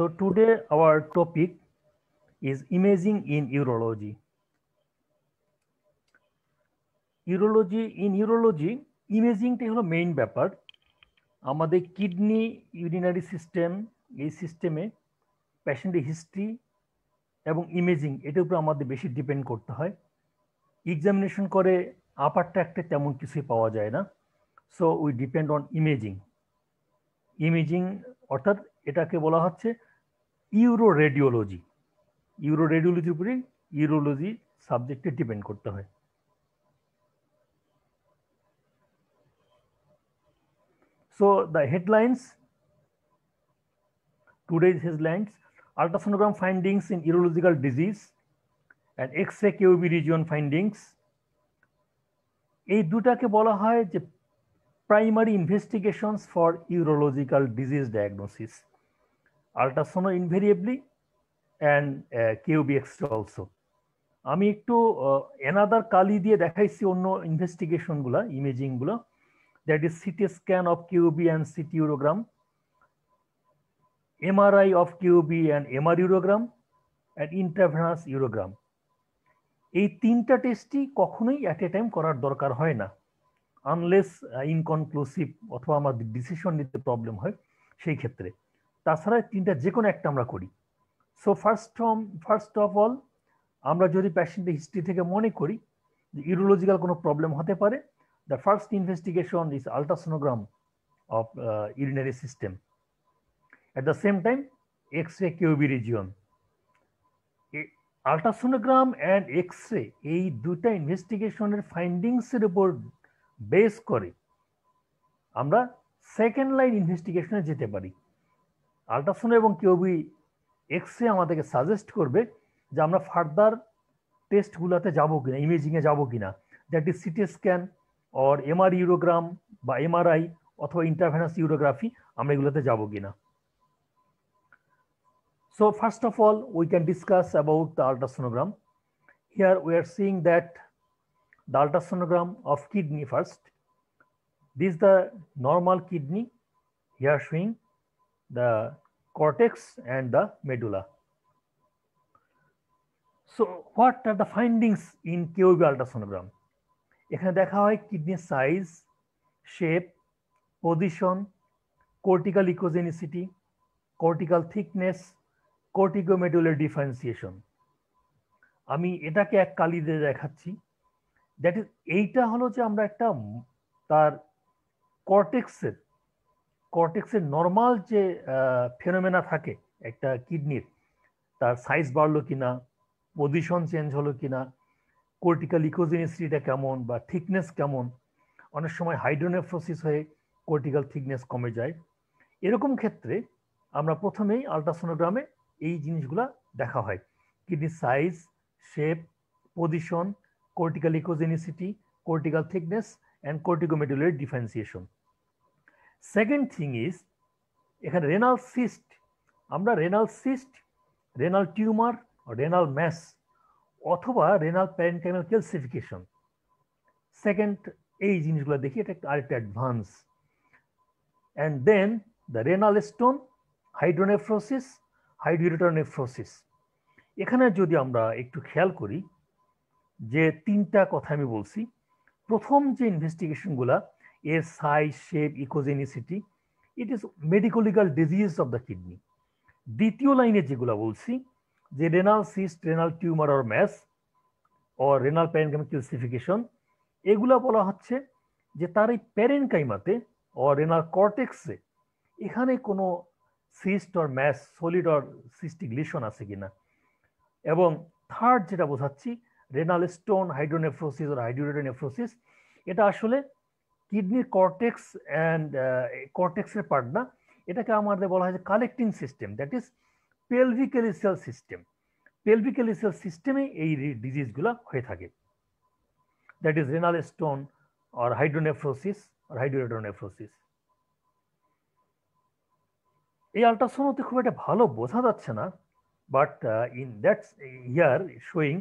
So today our topic is imaging in urology. In urology ইমেজিংটাই হলো main ব্যাপার। আমাদের kidney, urinary system, এই সিস্টেমে পেশেন্টের হিস্ট্রি এবং ইমেজিং এটার উপর আমাদের বেশি ডিপেন্ড করতে হয়। এক্সামিনেশন করে আপার ট্র্যাক্টে তেমন কিছুই পাওয়া যায় না, so we depend on imaging অর্থাৎ এটাকে বলা হচ্ছে ইউরোরেডিওলজি। ইউরোরেডিওলজির উপরে ইউরোলজি সাবজেক্টে ডিপেন্ড করতে হয়। So the headlines, today's headlines: ultrasonogram findings in urological disease and X-ray QB region findings. এই দুটাকে বলা হয় যে primary investigations for urological disease diagnosis, ultrasono invariably and KUB X ray also. আমি একটু অ্যানাদার কালি দিয়ে দেখাইছি অন্য ইনভেস্টিগেশনগুলো, ইমেজিংগুলো, that is CT scan of QB and CT urogram, MRI of QB and MR urogram, and intravenous urogram. এই তিনটা টেস্টই কখনোই at a time করার দরকার হয় না, আনলেস ইনকনক্লুসিভ অথবা আমাদের ডিসিশন নিতে প্রবলেম হয় সেই ক্ষেত্রে। তাছাড়া তিনটা যে কোনো একটা আমরা করি। সো ফার্স্ট অফ অল, আমরা যদি পেশেন্টের হিস্ট্রি থেকে মনে করি যে ইউরোলজিক্যাল কোনো প্রবলেম হতে পারে, the first investigation is ultrasonogram of urinary system. At the same time, X-ray QB region. Ultrasonogram and X-ray এই দুটা ইনভেস্টিগেশনের ফাইন্ডিংসের উপর বেস করে আমরা সেকেন্ড লাইন ইনভেস্টিগেশনে যেতে পারি। আল্ট্রাসোনো এবং কিউবি এক্স-রে আমাদেরকে সাজেস্ট করবে যে আমরা ফার্দার টেস্টগুলোতে যাবো কিনা, ইমেজিংয়ে যাবো কিনা, that is CT scan or MR urogram বা এমআরআই অথবা ইন্টারভেনাস ইউরোগ্রাফি, আমরা এগুলোতে যাবো কিনা। So first of all, we can discuss about the ultrasonogram. Here we are seeing that the ultrasonogram of kidney first. This is the normal kidney, here showing the cortex and the medulla. So what are the findings in QB ultrasonogram? এখানে দেখা হয় kidney size, shape, position, cortical echogenicity, cortical thickness, corticomedullary differentiation. আমি এটাকে এক কালি দিয়ে দেখাচ্ছি। That is, এইটা হলো যে আমরা একটা তার কর্টেক্সের নর্মাল যে ফেনোমেনা থাকে একটা কিডনির, তার সাইজ বাড়লো কিনা, পজিশন চেঞ্জ হলো কিনা, কর্টিক্যাল ইকোজেনিসিটিটা কেমন বা থিকনেস কেমন, অনেক সময় হাইড্রোনেফ্রোসিস হয়ে কর্টিক্যাল থিকনেস কমে যায়। এরকম ক্ষেত্রে আমরা প্রথমেই আল্ট্রাসোনোগ্রামে এই জিনিসগুলা দেখা হয়: kidney size, shape, position, cortical echogenicity, cortical thickness and corticomedullary differentiation. Second thing is এখানে রেনাল সিস্ট, আমরা রেনাল টিউমার, রেনাল ম্যাস অথবা রেনাল প্যারেনকাইমাল ক্যালসিফিকেশন, সেকেন্ড এই জিনিসগুলো দেখি, এটা আরেকটা advance. And then the renal stone, hydronephrosis, hydronephrosis. এখানে যদি আমরা একটু খেয়াল করি যে তিনটা কথা আমি বলছি, প্রথম যে ইনভেস্টিগেশনগুলা, এর size, shape, echogenicity, it is medicolegal disease of the kidney. দ্বিতীয় লাইনে যেগুলো বলছি যে renal cyst, renal tumour or mass or renal parenchymal calcification, এগুলা বলা হচ্ছে যে তার এই প্যারেনকাইমাতে অর রেনাল কর্টেক্সে এখানে কোনো cyst or mass, solid or cystic lesion আছে কিনা। এবং থার্ড যেটা বোঝাচ্ছি, renal stone, hydronephrosis or hydronephrosis, এটা আসলে কিডনির কর্টেক্স অ্যান্ড কর্টেক্সের পার্ট না, এটাকে আমাদের বলা হয় যে collecting system, that is pelvicalyceal system. Pelvicalyceal সিস্টেমে এই ডিজিজগুলো হয়ে থাকে, that is renal stone or hydronephrosis or hydronephrosis. এই আল্ট্রাসোনোতে খুব একটা ভালো বোঝা যাচ্ছে না, but in that's here showing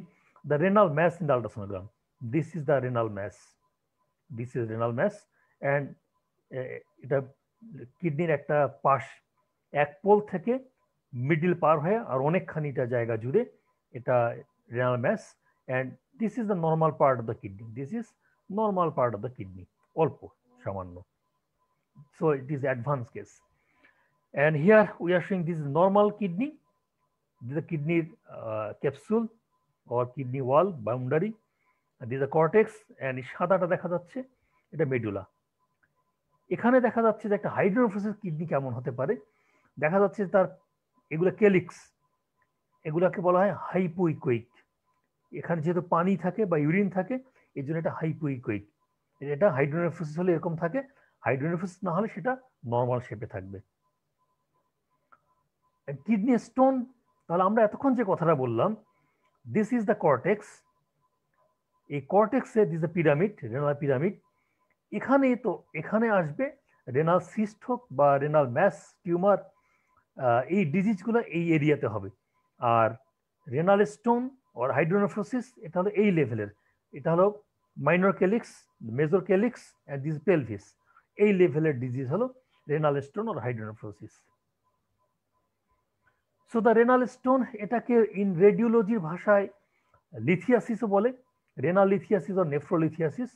the renal mass in the ultrasonogram. This is the renal mass, and এটা কিডনির একটা পাশ, এক পোল থেকে মিডল পার হয়ে আর অনেকখানিটা জায়গা জুড়ে এটা renal mass, and this is the normal part of the kidney, this is normal part of the kidney, অল্প সামান্য। So it is advance case, and here we are showing this is normal kidney, the kidney capsule or kidney wall boundary, this is the cortex, and সাদাটা দেখা যাচ্ছে এটা medulla. এখানে দেখা যাচ্ছে যে একটা হাইড্রোনেফ্রোসিস কিডনি কেমন হতে পারে, দেখা যাচ্ছে তার এগুলো কেলিক্স, এগুলাকে বলা হয় হাইপোইকোইক। এখানে যেহেতু পানি থাকে বা ইউরিন থাকে এই জন্য এটা হাইপোইকোইক। এটা হাইড্রোনেফ্রোসিস হলে এরকম থাকে, হাইড্রোনেফ্রোসিস না হলে সেটা নর্মাল শেপে থাকবে। কিডনি স্টোন, তাহলে আমরা এতক্ষণ যে কথাটা বললাম, দিস ইজ দ্য কর্টেক্স, এই কর্টেক্সে this the pyramid, renal pyramid. এখানে তো এখানে আসবে রেনাল সিস্ট হোক বা রেনাল ম্যাস টিউমার, এই ডিজিজগুলো এই এরিয়াতে হবে। আর রেনাল স্টোন আর হাইড্রোনেফ্রোসিস এটা হলো এই লেভেলের, এটা হলো minor calyx, major calyx and this pelvis, এই লেভেলের ডিজিজ হলো রেনাল স্টোন আর hydronephrosis. So the renal stone, এটাকে ইন রেডিওলজির ভাষায় লিথিয়াসিসও বলে, রেনাল লিথিয়াসিস ও নেফ্রোলিথিয়াসিস।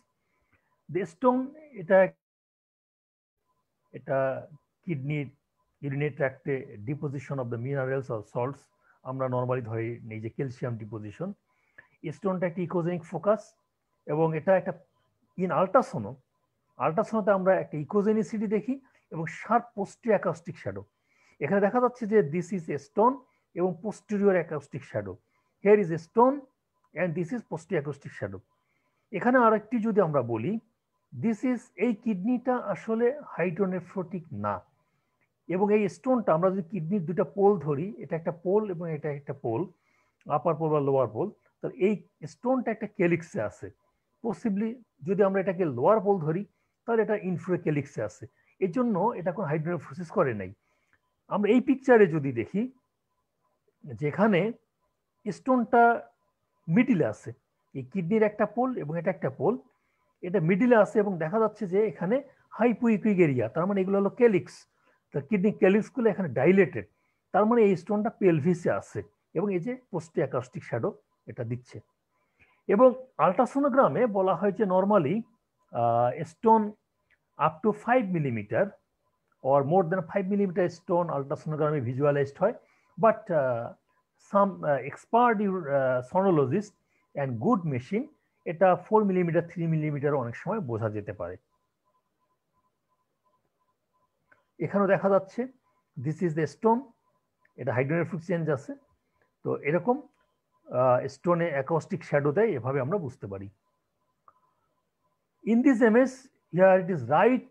দ্য স্টোন এটা এটা কিডনির ইউরিনারি ট্র্যাক্টে deposition of the minerals or salts, আমরা নর্মালি ধরে নেই যে ক্যালসিয়াম ডিপোজিশন। স্টোনটা একটা ইকোজেনিক ফোকাস, এবং এটা একটা ইন আল্ট্রাসোনোতে আমরা একটা ইকোজেনিসিটি দেখি এবং শার্প পোস্টিরিয়র অ্যাকাউস্টিক শ্যাডো। এখানে দেখা যাচ্ছে যে দিস ইজ এ স্টোন এবং posterior acoustic shadow, here is a stone and this is posterior acoustic shadow. এখানে আরেকটি যদি আমরা বলি, দিস ইজ, এই কিডনিটা আসলে হাইড্রোনেফ্রোটিক না, এবং এই স্টোনটা আমরা যদি কিডনির দুটা পোল ধরি, এটা একটা পোল এবং এটা একটা পোল, আপার পোল বা লোয়ার পোল, তো এই স্টোনটা একটা কেলিক্সে আছে। পসিবলি যদি আমরা এটাকে লোয়ার পোল ধরি তাহলে এটা ইনফ্রা কেলিক্সে আছে, এই জন্য এটা কোনো হাইড্রোনেফ্রোসিস করে নাই। আমরা এই পিকচারে যদি দেখি, যেখানে স্টোনটা মিডিলে আছে, এই কিডনির একটা পোল এবং এটা একটা পোল, এটা মিডিলে আছে এবং দেখা যাচ্ছে যে এখানে হাইপোইকুইক এরিয়া, তার মানে এগুলো হলো কেলিক্স, তো কিডনি কেলিক্সগুলো এখানে ডাইলেটেড, তার মানে এই স্টোনটা পেলভিসে আছে এবং এই যে পোস্টি অ্যাকাউস্টিক শ্যাডো এটা দিচ্ছে। এবং আল্ট্রাসোনোগ্রামে বলা হয় যে normally stone up to 5 millimetre or more than 5 millimeter stone ultrasonography visualized হয়, but some expert sonologist and good machine এটা 4 মিলিমিটার 3 মিলিমিটার অনেক সময় বোঝা যেতে পারে। এখানেও দেখা যাচ্ছে দিস ইজ দ্য স্টোন, এটা হাইড্রোনেফ্রিক চেঞ্জ আছে, তো এরকম স্টোনে অ্যাকোস্টিক শ্যাডো দেয়, এভাবে আমরা বুঝতে পারি। In this image, here it is right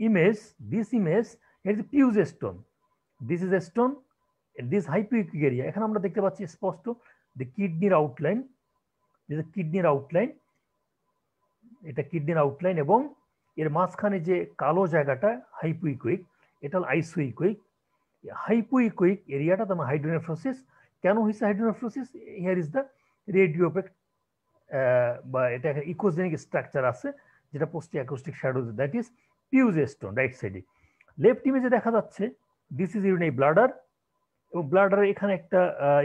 image, this image, here is a Pugh's stone, this is a stone, this hypoechoic area, এখানে আমরা দেখতে পাচ্ছি স্পষ্ট the kidney outline, this is kidney outline, এটা কিডনির আউটলাইন, এবং এর মাঝখানে যে কালো জায়গাটা হাইপোইকোইক, এটা হল আইসোইকোইক। হাইপোইকোইক এরিয়াটা তোমার হাইড্রোনেফ্রোসিস কেন হয়েছে, hydronephrosis, here is the radiopaque বা এটা একটা ইকোজেনিক স্ট্রাকচার আছে যেটা posterior acoustic shadow, that is PUJ stone right সাইডে। লেফট ইমেজে দেখা যাচ্ছে দিস ইজ ইউরিনারি ব্লাডার, এবং ব্লাডারের এখানে একটা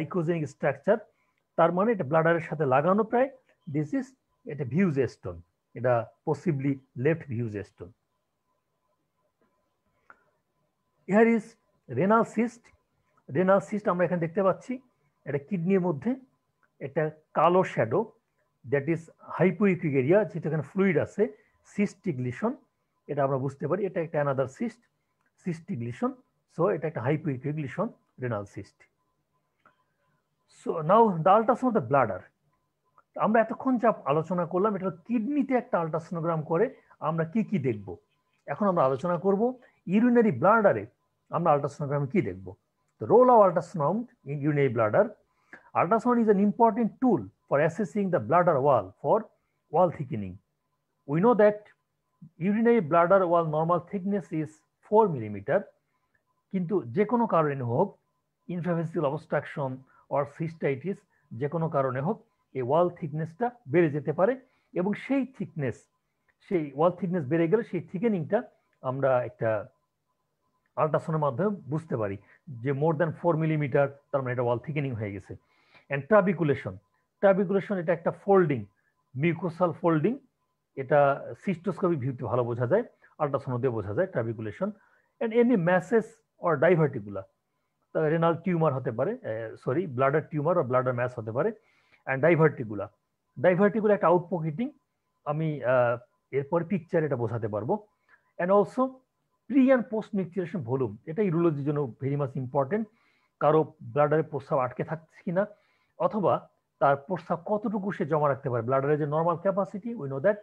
ইকোজেনিক স্ট্রাকচার, তার মানে এটা ব্লাডারের সাথে লাগানো প্রায়, দিস ইজ এটা ভিউজ স্টোন, এটা possibly left views stone. Here is renal cyst, renal cyst আমরা এখানে দেখতে পাচ্ছি, এটা কিডনির মধ্যে একটা কালো শ্যাডো, দ্যাট ইজ হাইপোইকুইক এরিয়া, যেহেতু এখানে ফ্লুইড আছে, সিস্টিক লিশন, এটা আমরা বুঝতে পারি এটা একটা another cyst, cystic lesion, so এটা একটা hypoechoic lesion, renal cyst. So now the ultrasound of the bladder, আমরা এতক্ষণ যা আলোচনা করলাম এটা কিডনিতে একটা আল্ট্রাসোনোগ্রাম করে আমরা কি কি দেখব। এখন আমরা আলোচনা করব ইউরিনারি ব্লাডারে আমরা আল্ট্রাসোনোগ্রামে কি দেখব। The role of ultrasound in urinary bladder. Ultrasound is an important tool for assessing the bladder wall for wall thickening. We know that urinary bladder wall normal thickness is 4 millimeter, কিন্তু যে কোনো কারণে হোক, ইনফ্রাভেসিয়াল obstruction or cystitis, যে কোনো কারণে হোক এই ওয়াল থিকনেসটা বেড়ে যেতে পারে, এবং সেই থিকনেস, সেই ওয়াল থিকনেস বেড়ে গেলে সেই থিকেনিংটা আমরা একটা আল্ট্রাসাউন্ডের মাধ্যমে বুঝতে পারি যে মোর দ্যান 4 মিলিমিটার, তার মানে এটা ওয়াল থিকেনিং হয়ে গেছে। অ্যান্ড ট্রাবিকুলেশন এটা একটা ফোল্ডিং, মিউকোসাল ফোল্ডিং, এটা সিস্টোস্কোপিক ভিউতে ভালো বোঝা যায়, আল্ট্রাসাউন্ড দিয়ে বোঝা যায় trabeculation. And any masses or diverticula, renal tumour হতে পারে, ব্লাডার টিউমার বা ব্লাডার ম্যাস হতে পারে। অ্যান্ড ডাইভার্টিকুলা একটা আউটপকেটিং, আমি এরপরে পিকচার এটা বোঝাতে পারবো। And also pre and post micturition volume, এটা ইউরোলজির জন্য ভেরি মাচ ইম্পর্টেন্ট। কারো ব্লাডারে প্রস্রাব আটকে থাকছে কিনা, অথবা তার প্রস্রাব কতটুকু সে জমা রাখতে পারে। ব্লাডারের যে normal capacity, we know that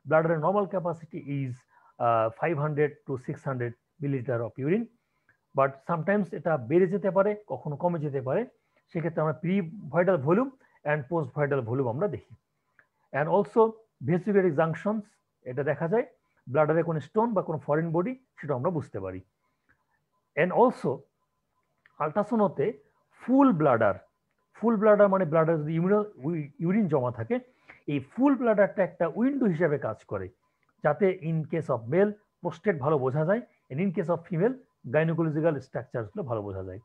ব্লাডারের normal capacity is 500 to 600 millilitre of urine, but sometimes এটা বেড়ে যেতে পারে, কখনো কমে যেতে পারে। সেক্ষেত্রে আমরা pre vital volume and post vital volume আমরা দেখি। অ্যান্ড অলসো ভেসিকুলারি জাংশনস, এটা দেখা যায় ব্লাডারে কোনো স্টোন বা কোনো ফরেন বডি, সেটা আমরা বুঝতে পারি। অ্যান্ড অলসো আল্ট্রাসাউন্ডতে ফুল ব্লাডার মানে ব্লাডার যদি ইউরিন জমা থাকে, এই ফুল ব্লাডারটা একটা উইন্ডো হিসেবে কাজ করে, যাতে in case of male prostate ভালো বোঝা যায়, and in case of female gynaecological স্ট্রাকচারগুলো ভালো বোঝা যায়।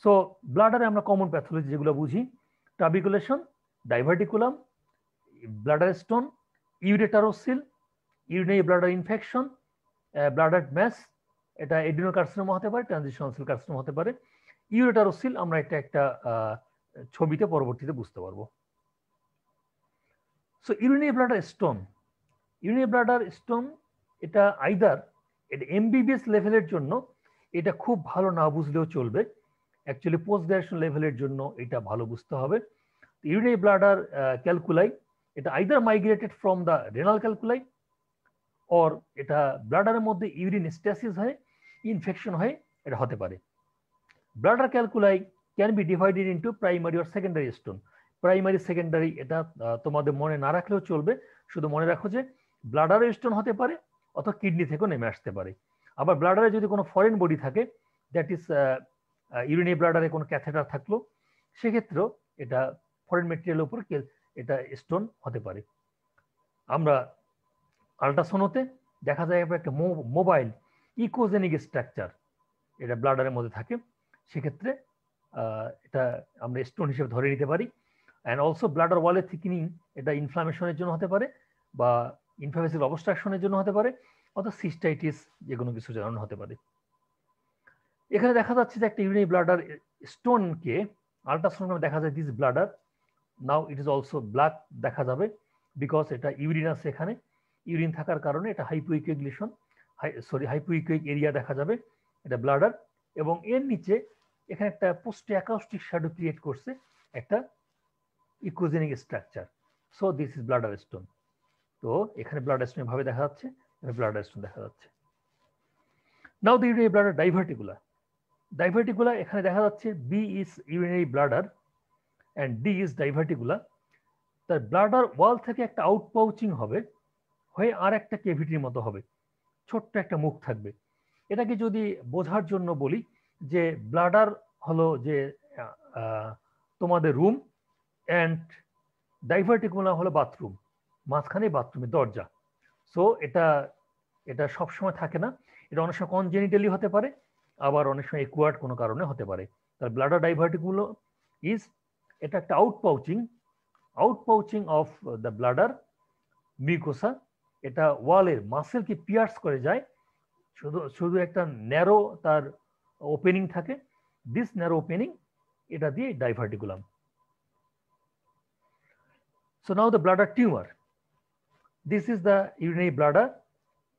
সো ব্লাডারে আমরা কমন প্যাথোলজি যেগুলো বুঝি, trabeculation, diverticulum, bladder stone, ureterocele, urinary bladder infection, bladder mass, এটা এডিনোকার্সিনোমা হতে পারে, ট্রানজিশনাল সেল কার্সিনোমা হতে পারে। ইউরেটারোসিল আমরা একটা ছবিতে পরবর্তীতে বুঝতে পারবো। সো ইউরিনারি ব্লাডার স্টোন এটা আইদার এটা এমবিবিএস লেভেলের জন্য এটা খুব ভালো না বুঝলেও চলবে, অ্যাকচুয়ালি পোস্ট গ্রাজুয়েশন লেভেলের জন্য এটা ভালো বুঝতে হবে। ইউরিনারি ব্লাডার ক্যালকুলাই, এটা either migrated from the renal calculi, or এটা ব্লাডারের মধ্যে ইউরিন স্ট্যাসিস হয়ে ইনফেকশন হয়ে এটা হতে পারে। Bladder calculi can be divided into primary or secondary stone. Primary secondary এটা তোমাদের মনে না রাখলেও চলবে, শুধু মনে রাখো যে ব্লাডারের স্টোন হতে পারে অথবা কিডনি থেকেও নেমে আসতে পারে। আবার ব্লাডারে যদি কোনো ফরেন বডি থাকে, দ্যাট ইজ ইউরিনারি ব্লাডারে কোনো ক্যাথেটার থাকলো, সেক্ষেত্রেও এটা ফরেন মেটেরিয়ালের উপর এটা স্টোন হতে পারে। আমরা আল্ট্রাসাউন্ডতে দেখা যায় একটা মোবাইল ইকোজেনিক স্ট্রাকচার এটা ব্লাডারের মধ্যে থাকে, সেক্ষেত্রে এটা আমরা স্টোন হিসেবে ধরে নিতে পারি। অ্যান্ড অলসো ব্লাডার ওয়ালের থিকনিং, এটা ইনফ্লামেশনের জন্য হতে পারে, বা ইনফ্লামেশন অবস্ট্রাকশনের জন্য হতে পারে, অথবা সিস্টাইটিস যে কোনো কিছু কারণে হতে পারে। এখানে দেখা যাচ্ছে যে একটা ইউরিনারি ব্লাডার স্টোনকে আল্ট্রাসাউন্ডে দেখা যায় this bladder now it is also black দেখা যাবে, বিকজ এটা ইউরিন আছে, এখানে ইউরিন থাকার কারণে এটা হাইপোইকুইক এরিয়া দেখা যাবে, এটা ব্লাডার। এবং এর নিচে এখানে একটা পোস্ট অ্যাকাউস্টিক শ্যাডো ক্রিয়েট করছে একটা echogenic structure. So this is bladder stone. তো এখানে ব্লাডার স্টোন ভাবে দেখা যাচ্ছে, ব্লাডার স্টোন দেখা যাচ্ছে। Now the urinary bladder diverticula, এখানে দেখা যাচ্ছে B is urinary bladder and D is diverticula. তার ব্লাডার ওয়াল থেকে একটা আউটপাউচিং হবে, হয়ে আর একটা কেভিটির মতো হবে, ছোট্ট একটা মুখ থাকবে। এটাকে যদি বোঝার জন্য বলি যে ব্লাডার হলো যে তোমাদের রুম, অ্যান্ড ডাইভার্টিকুলা হলো বাথরুম, মাঝখানে বাথরুমের দরজা। সো এটা সবসময় থাকে না, এটা অনেক সময় কনজেনিটালি হতে পারে, আবার অনেক সময় একুয়ার্ড কোনো কারণে হতে পারে। তার ব্লাডার ডাইভার্টিকুলো ইজ এটা একটা আউটপাউচিং অফ দ্য ব্লাডার মিউকোসা, এটা ওয়ালের মাসেলকে পিয়ার্স করে যায়, শুধু একটা ন্যারো তার ওপেনিং থাকে, দিস ন্যারো ওপেনিং এটা দিয়ে diverticulum. So now the bladder tumour, this is the urinary bladder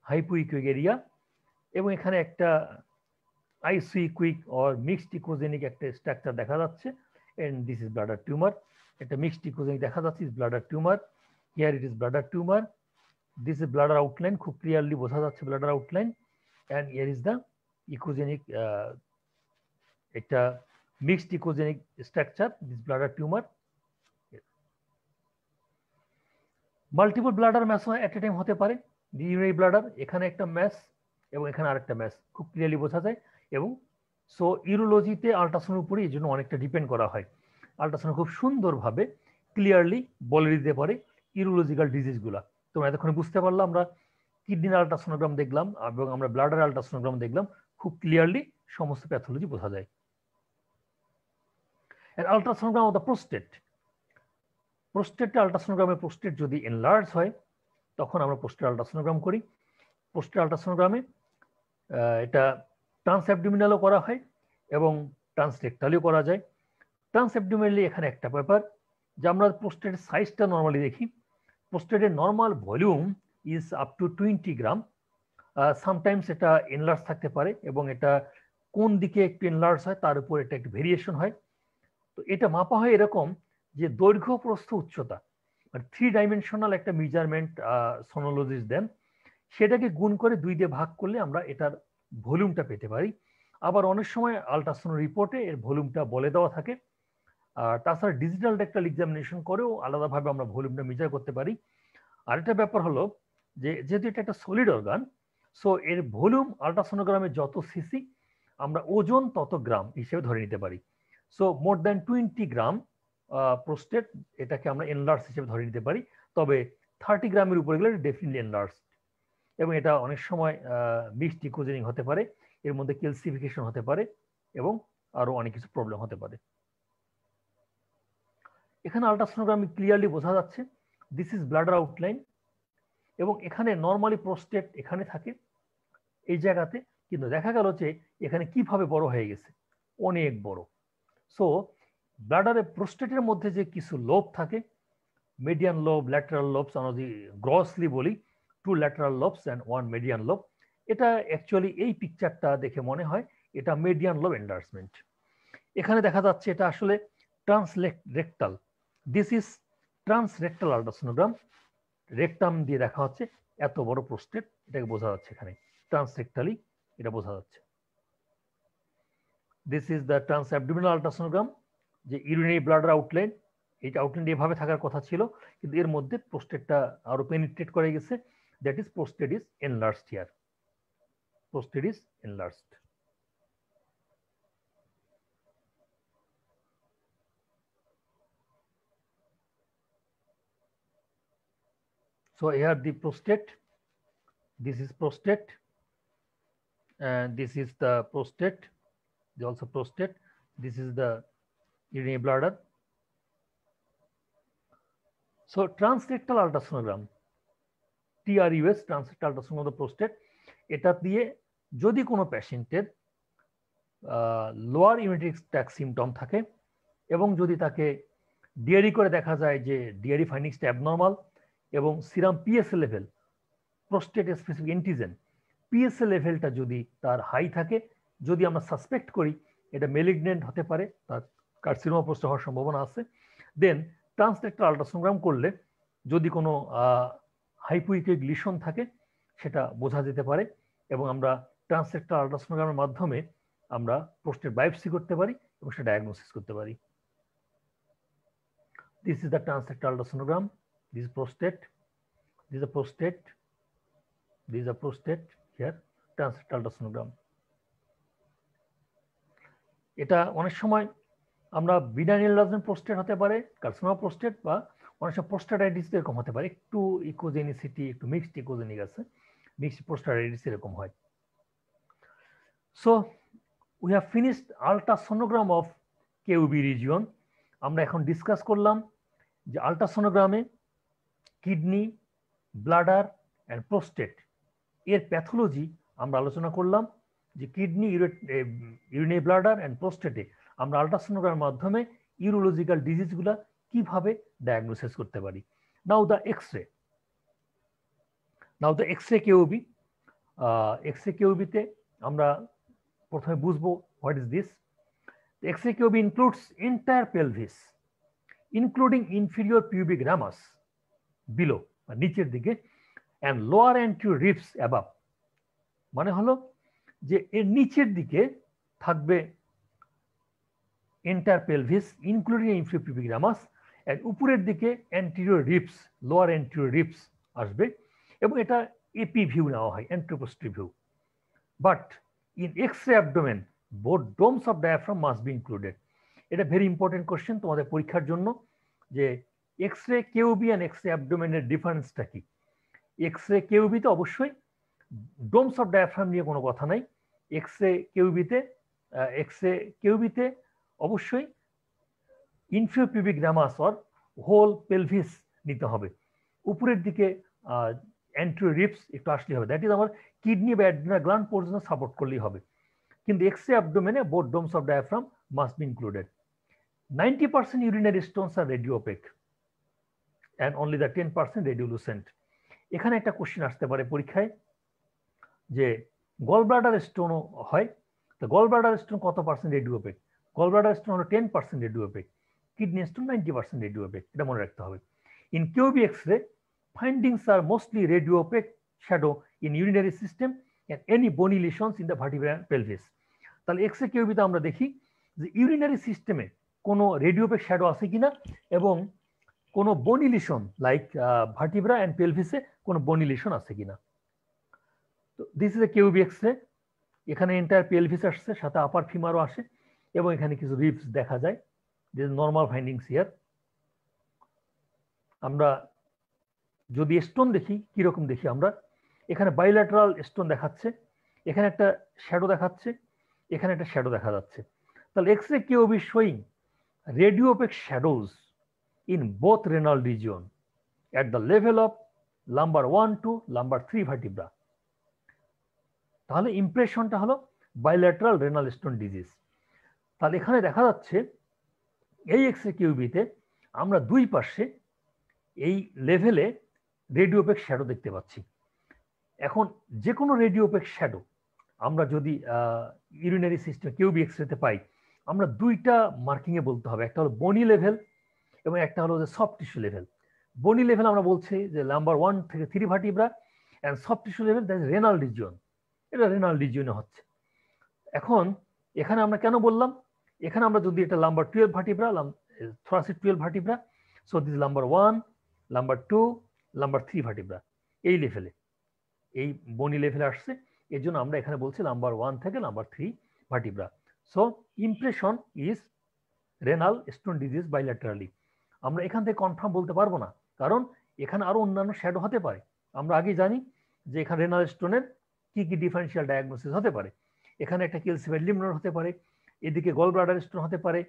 hypoechoic area, এবং এখানে একটা আইসোইকুইক অর মিক্সড ইকোজেনিক একটা স্ট্রাকচার দেখা যাচ্ছে, and this is bladder tumour. একটা মিক্সড ইকোজেনিক দেখা যাচ্ছে, is bladder tumour, here it is bladder tumour, this is bladder outline, খুব ক্লিয়ারলি বোঝা যাচ্ছে bladder outline, and here is the echogenic, একটা mixed echogenic structure, this bladder tumour. Multiple bladder mass at A time হতে পারে, urinary bladder, এখানে একটা mass এবং এখানে আরেকটা ম্যাস খুব ক্লিয়ারলি বোঝা যায়। এবং সো ইউরোলজিতে আল্ট্রাসাউন্ডের উপরে এই জন্য অনেকটা ডিপেন্ড করা হয়, আল্ট্রাসাউন্ড খুব সুন্দরভাবে ক্লিয়ারলি বলে দিতে পারে ইউরোলজিক্যাল ডিজিজগুলা। তোমরা এতক্ষণে বুঝতে পারলাম, আমরা কিডনির আল্ট্রাসোনোগ্রাম দেখলাম এবং আমরা ব্লাডার আল্ট্রাসোনোগ্রাম দেখলাম, খুব ক্লিয়ারলি সমস্ত প্যাথোলজি বোঝা যায়। And ultrasonogram of the prostate. প্রোস্টেটে আল্ট্রাসোনোগ্রামে প্রোস্টেট যদি এনলার্জ হয় তখন আমরা প্রোস্টেট আল্ট্রাসোনোগ্রাম করি। প্রোস্টেট আল্ট্রাসোনোগ্রামে এটা ট্রান্সঅ্যাবডোমিনালও করা হয় এবং ট্রান্সরেক্টালিও করা যায়। ট্রান্সঅ্যাবডোমিনালি এখানে একটা ব্যাপার যে আমরা প্রোস্টেটের সাইজটা নর্মালি দেখি। প্রোস্টেটের normal volume is up to 20 gram. Sometimes এটা এনলার্জ থাকতে পারে এবং এটা কোন দিকে একটু এনলার্জ হয় তার উপর এটা একটু ভেরিয়েশন হয়। তো এটা মাপা হয় এরকম যে দৈর্ঘ্য প্রস্থ উচ্চতা মানে 3 ডাইমেনশনাল একটা মেজারমেন্ট সোনোলজিস্ট দেন, সেটাকে গুণ করে 2 দিয়ে ভাগ করলে আমরা এটার ভলিউমটা পেতে পারি। আবার অনেক সময় আল্ট্রাসাউন্ড রিপোর্টে এর ভলিউমটা বলে দেওয়া থাকে। আর তাছাড়া ডিজিটাল রেকটাল এক্সামিনেশন করেও আলাদাভাবে আমরা ভলিউমটা মেজার করতে পারি। আরেকটা ব্যাপার হলো যে যেহেতু এটা একটা সলিড অর্গান, সো এর ভলিউম আল্ট্রাসোনোগ্রামে যত সিসি আমরা ওজন তত গ্রাম হিসেবে ধরে নিতে পারি। সো মোর দ্যান 20 গ্রাম প্রোস্টেট এটাকে আমরা এনলার্জ হিসেবে ধরে নিতে পারি। তবে 30 গ্রামের উপরে গেলে ডেফিনেটলি এনলার্জ এবং এটা অনেক সময় মিক্সড ইকোজেনিং হতে পারে, এর মধ্যে ক্যালসিফিকেশন হতে পারে এবং আরো অনেক কিছু প্রবলেম হতে পারে। এখানে আল্ট্রাসোনোগ্রামে ক্লিয়ারলি বোঝা যাচ্ছে দিস ইজ ব্লাডার আউটলাইন এবং এখানে নর্মালি প্রোস্টেট এখানে থাকে এই জায়গাতে, কিন্তু দেখা গেল যে এখানে কিভাবে বড় হয়ে গেছে, অনেক বড়। সো ব্লাডারে প্রোস্টেটের মধ্যে যে কিছু লোব থাকে, median lobe, lateral lobes, আমরা যদি গ্রসলি বলি 2 lateral lobes and 1 median lobe, এটা অ্যাকচুয়ালি এই পিকচারটা দেখে মনে হয় এটা median lobe enlargement। এখানে দেখা যাচ্ছে এটা আসলে transrectal, this is transrectal ultrasonogram, rectum দিয়ে দেখা হচ্ছে এত বড় প্রোস্টেট, এটাকে বোঝা যাচ্ছে এখানে ট্রান্সরেক্টালি এটা বোঝা যাচ্ছে। This is the transabdominal ultrasonogram, যে ইউরিনারি ব্লাডার আউটলাইন, এইটা আউটলাইন এভাবে থাকার কথা ছিল কিন্তু এর মধ্যে প্রোস্টেটটা আরো পেনিট্রেট করে গেছে, that is prostate is enlarged here, prostate is enlarged. So here the prostate, this is prostate and this is the prostate, also prostate, this is the urinary bladder. So transrectal ultrasonogram, TRUS, transrectal ultrasonogram of the prostate, এটা দিয়ে যদি কোনো পেশেন্টের lower urinary tract symptom থাকে এবং যদি তাকে DRE করে দেখা যায় যে ডিআরই ফাইন্ডিংসটা অ্যাবনর্মাল এবং সিরাম পিএসএ লেভেল, প্রোস্টেট স্পেসিফিক অ্যান্টিজেন পিএসএ লেভেলটা যদি তার হাই থাকে, যদি আমরা সাসপেক্ট করি এটা মেলিগনেন্ট হতে পারে, তার কার্সিনোমা প্রোস্টেট হওয়ার সম্ভাবনা আছে, দেন ট্রান্সরেক্টাল আল্ট্রাসোনোগ্রাম করলে যদি কোনো হাইপোইকিক লিশন থাকে সেটা বোঝা যেতে পারে এবং আমরা ট্রান্সরেক্টাল আল্ট্রাসোনোগ্রামের মাধ্যমে আমরা প্রোস্টেট বায়োপসি করতে পারি এবং সেটা ডায়াগনোসিস করতে পারি। This is the transrectal ultrasonogram, this is prostate, this is a prostate, this is a prostate, here transrectal ultrasonogram। এটা অনেক সময় আমরা বিনাইল এনলার্জমেন্ট প্রোস্টেট হতে পারে, কার্সিনোমা প্রোস্টেট, বা অনেক সময় প্রোস্টাটাইটিস এরকম হতে পারে, একটু ইকোজেনিসিটি একটু মিক্সড ইকোজেনিক আছে, মিক্সড প্রোস্টাটাইটিস এরকম হয়। So we have finished ultrasonogram of KUB region. আমরা এখন ডিসকাস করলাম যে আল্ট্রাসোনোগ্রামে কিডনি, ব্লাডার অ্যান্ড প্রোস্টেট এর প্যাথোলজি আমরা আলোচনা করলাম, যে কিডনি, ইউরিনারি ব্লাডার অ্যান্ড প্রোস্টেটে আমরা আল্ট্রাসোনোগ্রামের মাধ্যমে ইউরোলজিক্যাল ডিজিজগুলা কিভাবে ডায়াগনোসিস করতে পারি। Now the X-ray, X-ray KUB, X-ray কেউবিতে আমরা প্রথমে বুঝবো what is this. X-ray KUB includes entire pelvis including inferior pubic Rama's below, নিচের দিকে, and lower anterior ribs above, মানে হলো যে এর নিচের দিকে থাকবে entire pelvis including inferior pubic ramus, and উপরের দিকে anterior ribs, lower anterior ribs আসবে এবং এটা এপি ভিউ নেওয়া হয়, anteroposterior view. But in X-ray abdomen both domes of diaphragm must be included. এটা ভেরি ইম্পর্টেন্ট কোশ্চেন তোমাদের পরীক্ষার জন্য, যে এক্সরে কেউবি অ্যান্ড এক্সরে অ্যাবডোমেনের ডিফারেন্সটা কি। এক্সরে কেউবিতে অবশ্যই ডোমস অফ ডায়াফ্রাম নিয়ে কোনো কথা নাই, কিউবিতে অবশ্যই inferior pubic ramus or whole pelvis নিতে হবে, উপরের দিকে অ্যান্টেরিয়র রিবস একটু আসলে হবে, দ্যাট ইজ আমার কিডনি বা অ্যাড্রিনাল গ্ল্যান্ড পর্যন্ত সাপোর্ট করলেই হবে। কিন্তু এক্স-রে অ্যাবডোমেনে both domes of diaphragm must be included. 90% urinary stones are radiopaque and only the 10% radiolucent. এখানে একটা কোশ্চেন আসতে পারে পরীক্ষায় যে গল ব্লাডার স্টোনও হয়, তো গল ব্লাডার স্টোন কত পার্সেন্ট রেডিওপেক? গল ব্লাডার স্টোন হলো 10% রেডিওপেক, কিডনি স্টোন 90% রেডিওপেক, এটা মনে রাখতে হবে। In KUB X-ray findings are mostly radiopaque shadow in urinary system and any bony lesions in the vertebra and pelvis. তাহলে এক্স-রে কিউবিতে আমরা দেখি যে ইউরিনারি সিস্টেমে কোনো রেডিওপেক শ্যাডো আছে কিনা এবং কোনো বনি লিশন লাইক ভার্টিব্রা অ্যান্ড পেলভিসে কোনো বনি লিশন আছে কিনা। তো দিস ইজ এ কিউবি এক্স-রে, এখানে এন্টায়ার পেলভিস আসছে, সাথে আপার ফিমারও আসে এবং এখানে কিছু রিবস দেখা যায়, দিস নর্মাল ফাইন্ডিংস হিয়ার। আমরা যদি স্টোন দেখি কিরকম দেখি, আমরা এখানে বাইল্যাটারাল স্টোন দেখাচ্ছে, এখানে একটা শ্যাডো দেখাচ্ছে, এখানে একটা শ্যাডো দেখা যাচ্ছে। তাহলে X-ray KUB showing radiopaque shadows in both renal region at the level of lumbar 1 to lumbar 3 vertebra. তাহলে ইমপ্রেশনটা হলো বাইল্যাটারাল রেনাল স্টোন ডিজিজ। তাহলে এখানে দেখা যাচ্ছে এই এক্স-রে কিউবিতে আমরা দুই পাশে এই লেভেলে রেডিওপেক শ্যাডো দেখতে পাচ্ছি। এখন যে কোনো রেডিওপেক শ্যাডো আমরা যদি ইউরিনারি সিস্টেম কিউবি এক্স-রেতে পাই, আমরা দুইটা মার্কিংয়ে বলতে হবে, একটা হলো বনি লেভেল এবং একটা হলো যে সফট টিস্যু লেভেল। বনি লেভেল আমরা বলছি যে নাম্বার 1 থেকে 3 vertebra, and soft tissue level that is renal region, এটা রেনাল রিজিয়নে হচ্ছে। এখন এখানে আমরা কেন বললাম, এখানে আমরা যদি এটা number 12 vertebra, thoracic 12 vertebra, so this number 1, number 2, number 3 vertebra, এই লেভেলে এই বনি লেভেলে আসছে, এর জন্য আমরা এখানে বলছি নাম্বার 1 থেকে number 3 vertebra. So impression is renal stone disease bilaterally. আমরা এখান থেকে কনফার্ম বলতে পারবো না, কারণ এখানে আরো অন্যান্য শ্যাডো হতে পারে। আমরা আগে জানি যে এখানে রেনাল স্টোনের কি কি ডিফারেন্সিয়াল ডায়াগনোসিস হতে পারে। এখানে একটা ক্যালসিফাইড লিম্ফ নোড হতে পারে, এদিকে গল ব্লাডার স্টোন হতে পারে,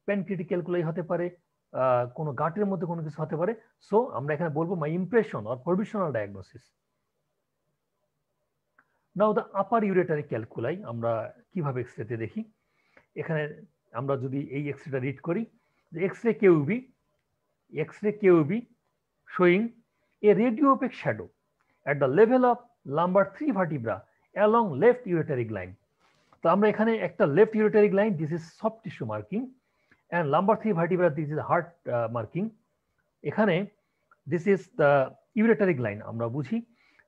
প্যানক্রিয়াটিক ক্যালকুলাই হতে পারে, কোনো গাটের মধ্যে কোনো কিছু হতে পারে। সো আমরা এখানে বলবো my impression or provisional diagnosis. Now the upper ureteric calculi আমরা কিভাবে এক্স-রেতে দেখি। এখানে আমরা যদি এই এক্স-রেটা রিড করি, X-ray KUB showing a radiopaque shadow at the level of lumbar 3 vertebra along left ureteric line. তো আমরা এখানে একটা left ureteric line, this is soft tissue marking, and lumbar 3 vertebra, this is heart marking. এখানে this is the ureteric line. আমরা বুঝি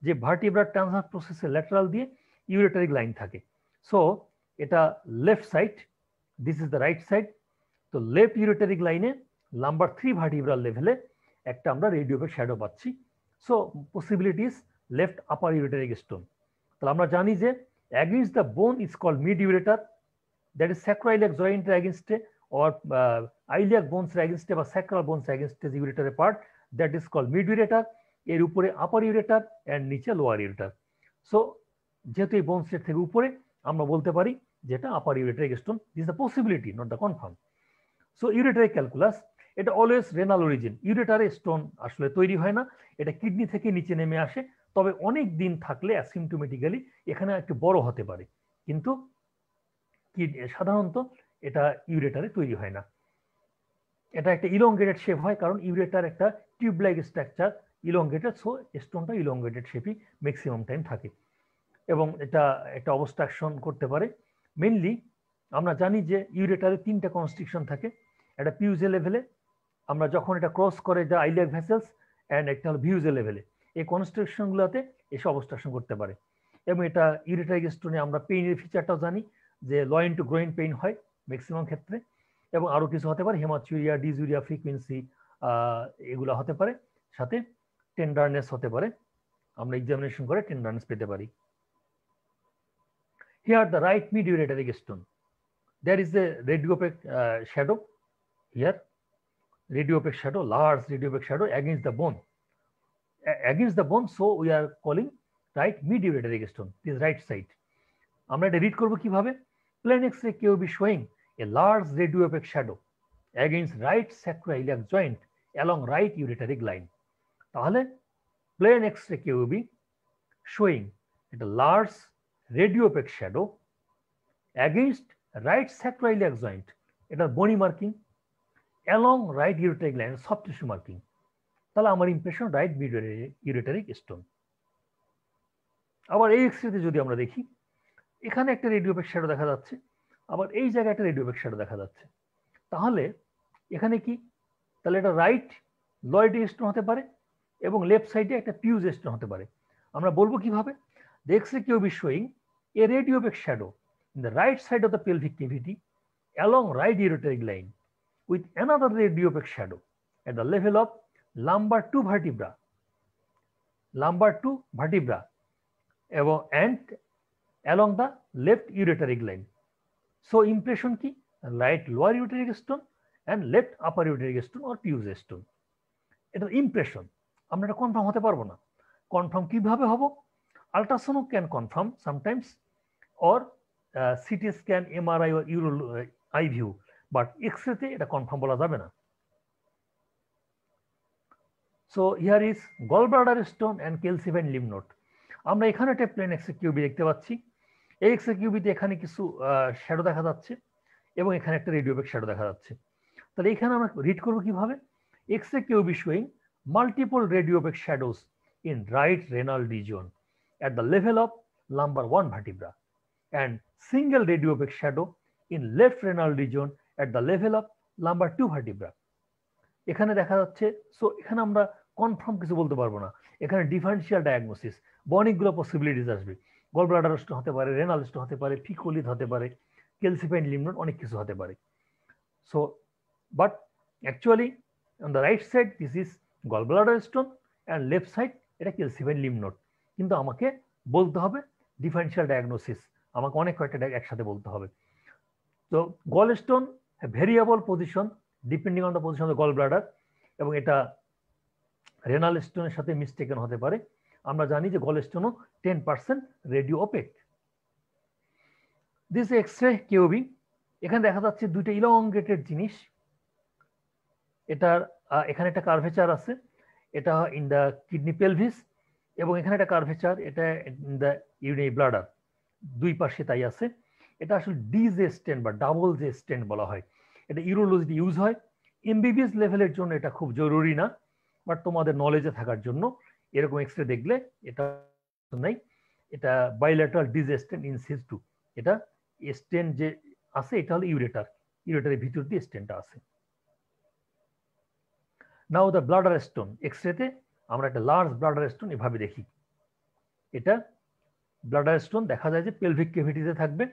যে vertebra transverse প্রসেসের lateral দিয়ে ইউরেটারিক লাইন থাকে, সো এটা left side, this is the right side. তো left ureteric লাইনে নাম্বার 3 ভার্টিব্রাল লেভেলে একটা আমরা রেডিওপেক শ্যাডো পাচ্ছি। So possibilities left upper ureteric stone. তাহলে আমরা জানি যে against the bone is called mid ureter, that is sacroiliac joint against or iliac bones against বা sacral bones against the ureter part, that is called mid ureter. এর উপরে আপার ureter and নিচে lower ureter. So যেহেতু এই বোন set থেকে উপরে, আমরা বলতে পারি যেটা upper ureteric stone. This is the possibility, not the confirm. So ureteric calculus, এটা অলওয়েজ রেনাল অরিজিন। ইউরেটারে স্টোন আসলে তৈরি হয় না, এটা কিডনি থেকে নিচে নেমে আসে, তবে অনেক দিন থাকলে অ্যাসিমটোমেটিক্যালি এখানে একটু বড় হতে পারে, কিন্তু সাধারণত এটা ইউরেটারে তৈরি হয় না। এটা একটা ইলংগেটেড শেপ হয়, কারণ ইউরেটার একটা tube like structure, elongated, so স্টোনটা ইলংগেটেড শেপই ম্যাক্সিমাম টাইম থাকে এবং এটা একটা অবস্ট্রাকশন করতে পারে। মেনলি আমরা জানি যে ইউরেটারে 3টা কনস্ট্রিকশন থাকে, একটা পিউজে লেভেলে, আমরা যখন এটা ক্রস করে যা আইলিয়াক ভেসেলস, অ্যান্ড একটা হলো ভিউজে লেভেলে। এই কনস্ট্রাকশনগুলোতে এসে অবস্ট্রাকশন করতে পারে এবং এটা ইউরেটারিক স্টোনে আমরা পেইনের ফিচারটাও জানি যে লয়েন টু গ্রোইন পেইন হয় ম্যাক্সিমাম ক্ষেত্রে, এবং আরও কিছু হতে পারে, হেমাচুরিয়া, ডিজুরিয়া ফ্রিকুয়েন্সি, এগুলো হতে পারে, সাথে টেন্ডারনেস হতে পারে, আমরা এক্সামিনেশন করে টেন্ডারনেস পেতে পারি। Here the right mid ureteric stone, there is a radiopaque shadow here, radiopaque shadow, large radiopaque shadow against the bone, so we are calling right mid ureteric stone, this right side. আমরা এটা read করব কিভাবে? Plain X-ray KUB showing a large radio opaque shadow against right sacroiliac joint along right ureteric line. তাহলে plain X-ray KUB showing এটা large radio opaque shadow against right sacroiliac joint, এটা bony marking, along right ureteric line soft tissue marking. তাহলে আমার impression right mid ureteric stone. আবার এই এক্স-রেতে যদি আমরা দেখি, এখানে একটা রেডিওপেক শ্যাডো দেখা যাচ্ছে, আবার এই জায়গায় একটা রেডিওপেক শ্যাডো দেখা যাচ্ছে। তাহলে এখানে কি? তাহলে এটা রাইট লয়েড স্টোন হতে পারে এবং লেফট সাইডে একটা পিউজ স্টোন হতে পারে। আমরা বলবো কিভাবে? The X-ray KUB is showing a radiopaque shadow in the right side of the pelvic cavity along right ureteric line with another radiopaque shadow at the level of lumbar 2 vertebra and along the left ureteric line. So impression ki right lower ureteric stone and left upper ureteric stone or pubes stone. এটা impression, আমরা এটা confirm হতে পারবো না। Confirm কিভাবে হব? Ultrasound can confirm sometimes or CT scan, MRI or eye view, but X-ray এটা confirm বলা যাবে না। So here is gallbladder stone and calcified lymph node. আমরা এখানে একটা প্লেন এক্স-রে কিউবি দেখতে পাচ্ছি। এই এক্স-রে কিউবিতে এখানে কিছু শ্যাডো দেখা যাচ্ছে এবং এখানে একটা রেডিওপেক শ্যাডো দেখা যাচ্ছে। তাহলে এখানে আমরা রিড করব কিভাবে? X-ray KUB showing multiple radiopaque shadows in right renal region at the level of lumbar 1 vertebra and single radiopaque shadow in left renal region at the level of lumbar 2 vertebra. এখানে দেখা যাচ্ছে। So এখানে আমরা confirm কিছু বলতে পারবো না, এখানে ডিফারেন্সিয়াল ডায়াগনোসিস অনেকগুলো পসিবিলিটিস আসবে। গল ব্লাডার স্টোন হতে পারে, রেনাল স্টোন হতে পারে, ফিকোলিথ হতে পারে, ক্যালসিফাইড লিম্ফ নোড, অনেক কিছু হতে পারে। So but actually on the right side this is gall bladder stone and left side এটা ক্যালসিফাইড লিম্ফ নোড। কিন্তু আমাকে বলতে হবে ডিফারেন্সিয়াল ডায়াগনোসিস, আমাকে অনেক কয়েকটা একসাথে বলতে হবে। তো gall stone variable position depending on the position of the gall bladder, এবং এটা রেনাল স্টোনের সাথে মিস্টেকেন হতে পারে। আমরা জানি যে গল স্টোনও 10% রেডিও অপেক। দিস এক্স-রে কিউবি, এখানে দেখা যাচ্ছে দুইটা ইলংগেটেড জিনিস। এটার এখানে একটা কার্ভেচার আছে, এটা ইন দ্য কিডনি পেলভিস, এবং এখানে একটা কার্ভেচার, এটা ইন দ্য ইউরিনারি ব্লাডার, দুই পাশে তাই আছে। এটা আসলে ডিজে স্টেন্ট বা ডাবল জে স্টেন্ট বলা হয়। এটা ইউরোলজিতে ইউজ হয়। এমবিবিএস লেভেলের জন্য এটা খুব জরুরি না, বাট তোমাদের নলেজে থাকার জন্য এরকম এক্স-রে দেখলে এটা নাই। এটা বাইল্যাটারাল ডিজে স্টেন্ট ইন সিজ2। এটা স্টেন্ট যে আছে এটা হলো ইউরেটার, ইউরেটারের ভিতর দিয়ে স্টেন্টটা আছে। নাও দ্য ব্লাডার স্টোন, এক্স-রেতে আমরা একটা লার্জ ব্লাডার স্টোন এভাবে দেখি। এটা ব্লাডার স্টোন দেখা যায় যে পেলভিক ক্যাভিটিতে থাকবে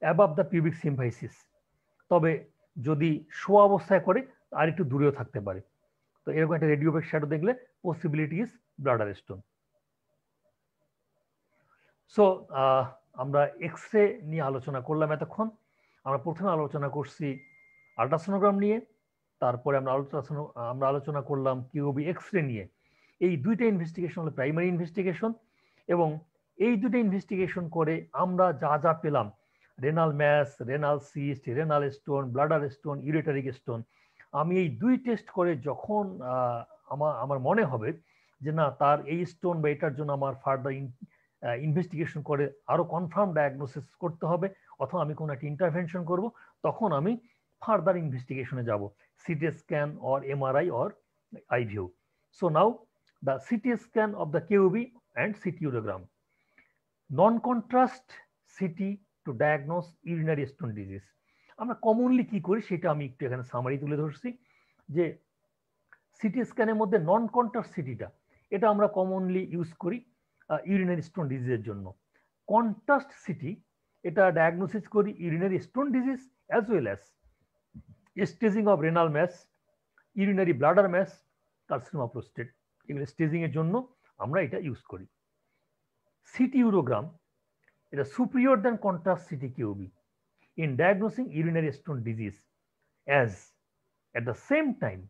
অ্যাবাভ দ্য পিউবিক সিম্পাইসিস, তবে যদি শোয়া অবস্থায় করে আর একটু দূরেও থাকতে পারে। তো এরকম একটা রেডিওপেক শ্যাডো দেখলে possibility is bladder stone. So আমরা এক্স-রে নিয়ে আলোচনা করলাম এতক্ষণ। আমরা প্রথমে আলোচনা করছি আল্ট্রাসোনোগ্রাম নিয়ে, তারপরে আমরা আলোচনা করলাম কিউবি এক্স-রে নিয়ে। এই দুইটা ইনভেস্টিগেশন হলো প্রাইমারি ইনভেস্টিগেশন, এবং এই দুটো ইনভেস্টিগেশন করে আমরা যা যা পেলাম, renal mass, renal cyst, renal stone, bladder stone, ureteric stone, আমি এই দুই টেস্ট করে যখন আমার মনে হবে যে না তার এই স্টোন বা এটার জন্য আমার ফার্দার ইনভেস্টিগেশন করে আরো কনফার্ম ডায়াগনোসিস করতে হবে, অথবা আমি কোনো একটা ইন্টারভেনশন করব, তখন আমি ফার্দার ইনভেস্টিগেশনে যাব, CT scan or MRI or IVU. So now the CT scan of the KUB and CT urogram. Non contrast CT to diagnose urinary stone disease. আমরা কমনলি কি করি সেটা আমি একটু এখানে সামারি তুলে ধরছি, যে সিটি স্ক্যানের মধ্যে নন কন্ট্রাস্ট সিটিটা এটা আমরা কমনলি ইউজ করি ইউরিনারি স্টোন ডিজিজের জন্য। কন্ট্রাস্ট সিটি এটা ডায়াগনোসিস করি urinary stone disease as well as staging of renal mass, urinary bladder mass, carcinoma prostate, এগুলো স্টেজিং এর জন্য আমরা এটা ইউজ করি। সিটি ইউরোগ্রাম এটা superior than contrast CT KUB in diagnosing urinary stone disease, as at the same time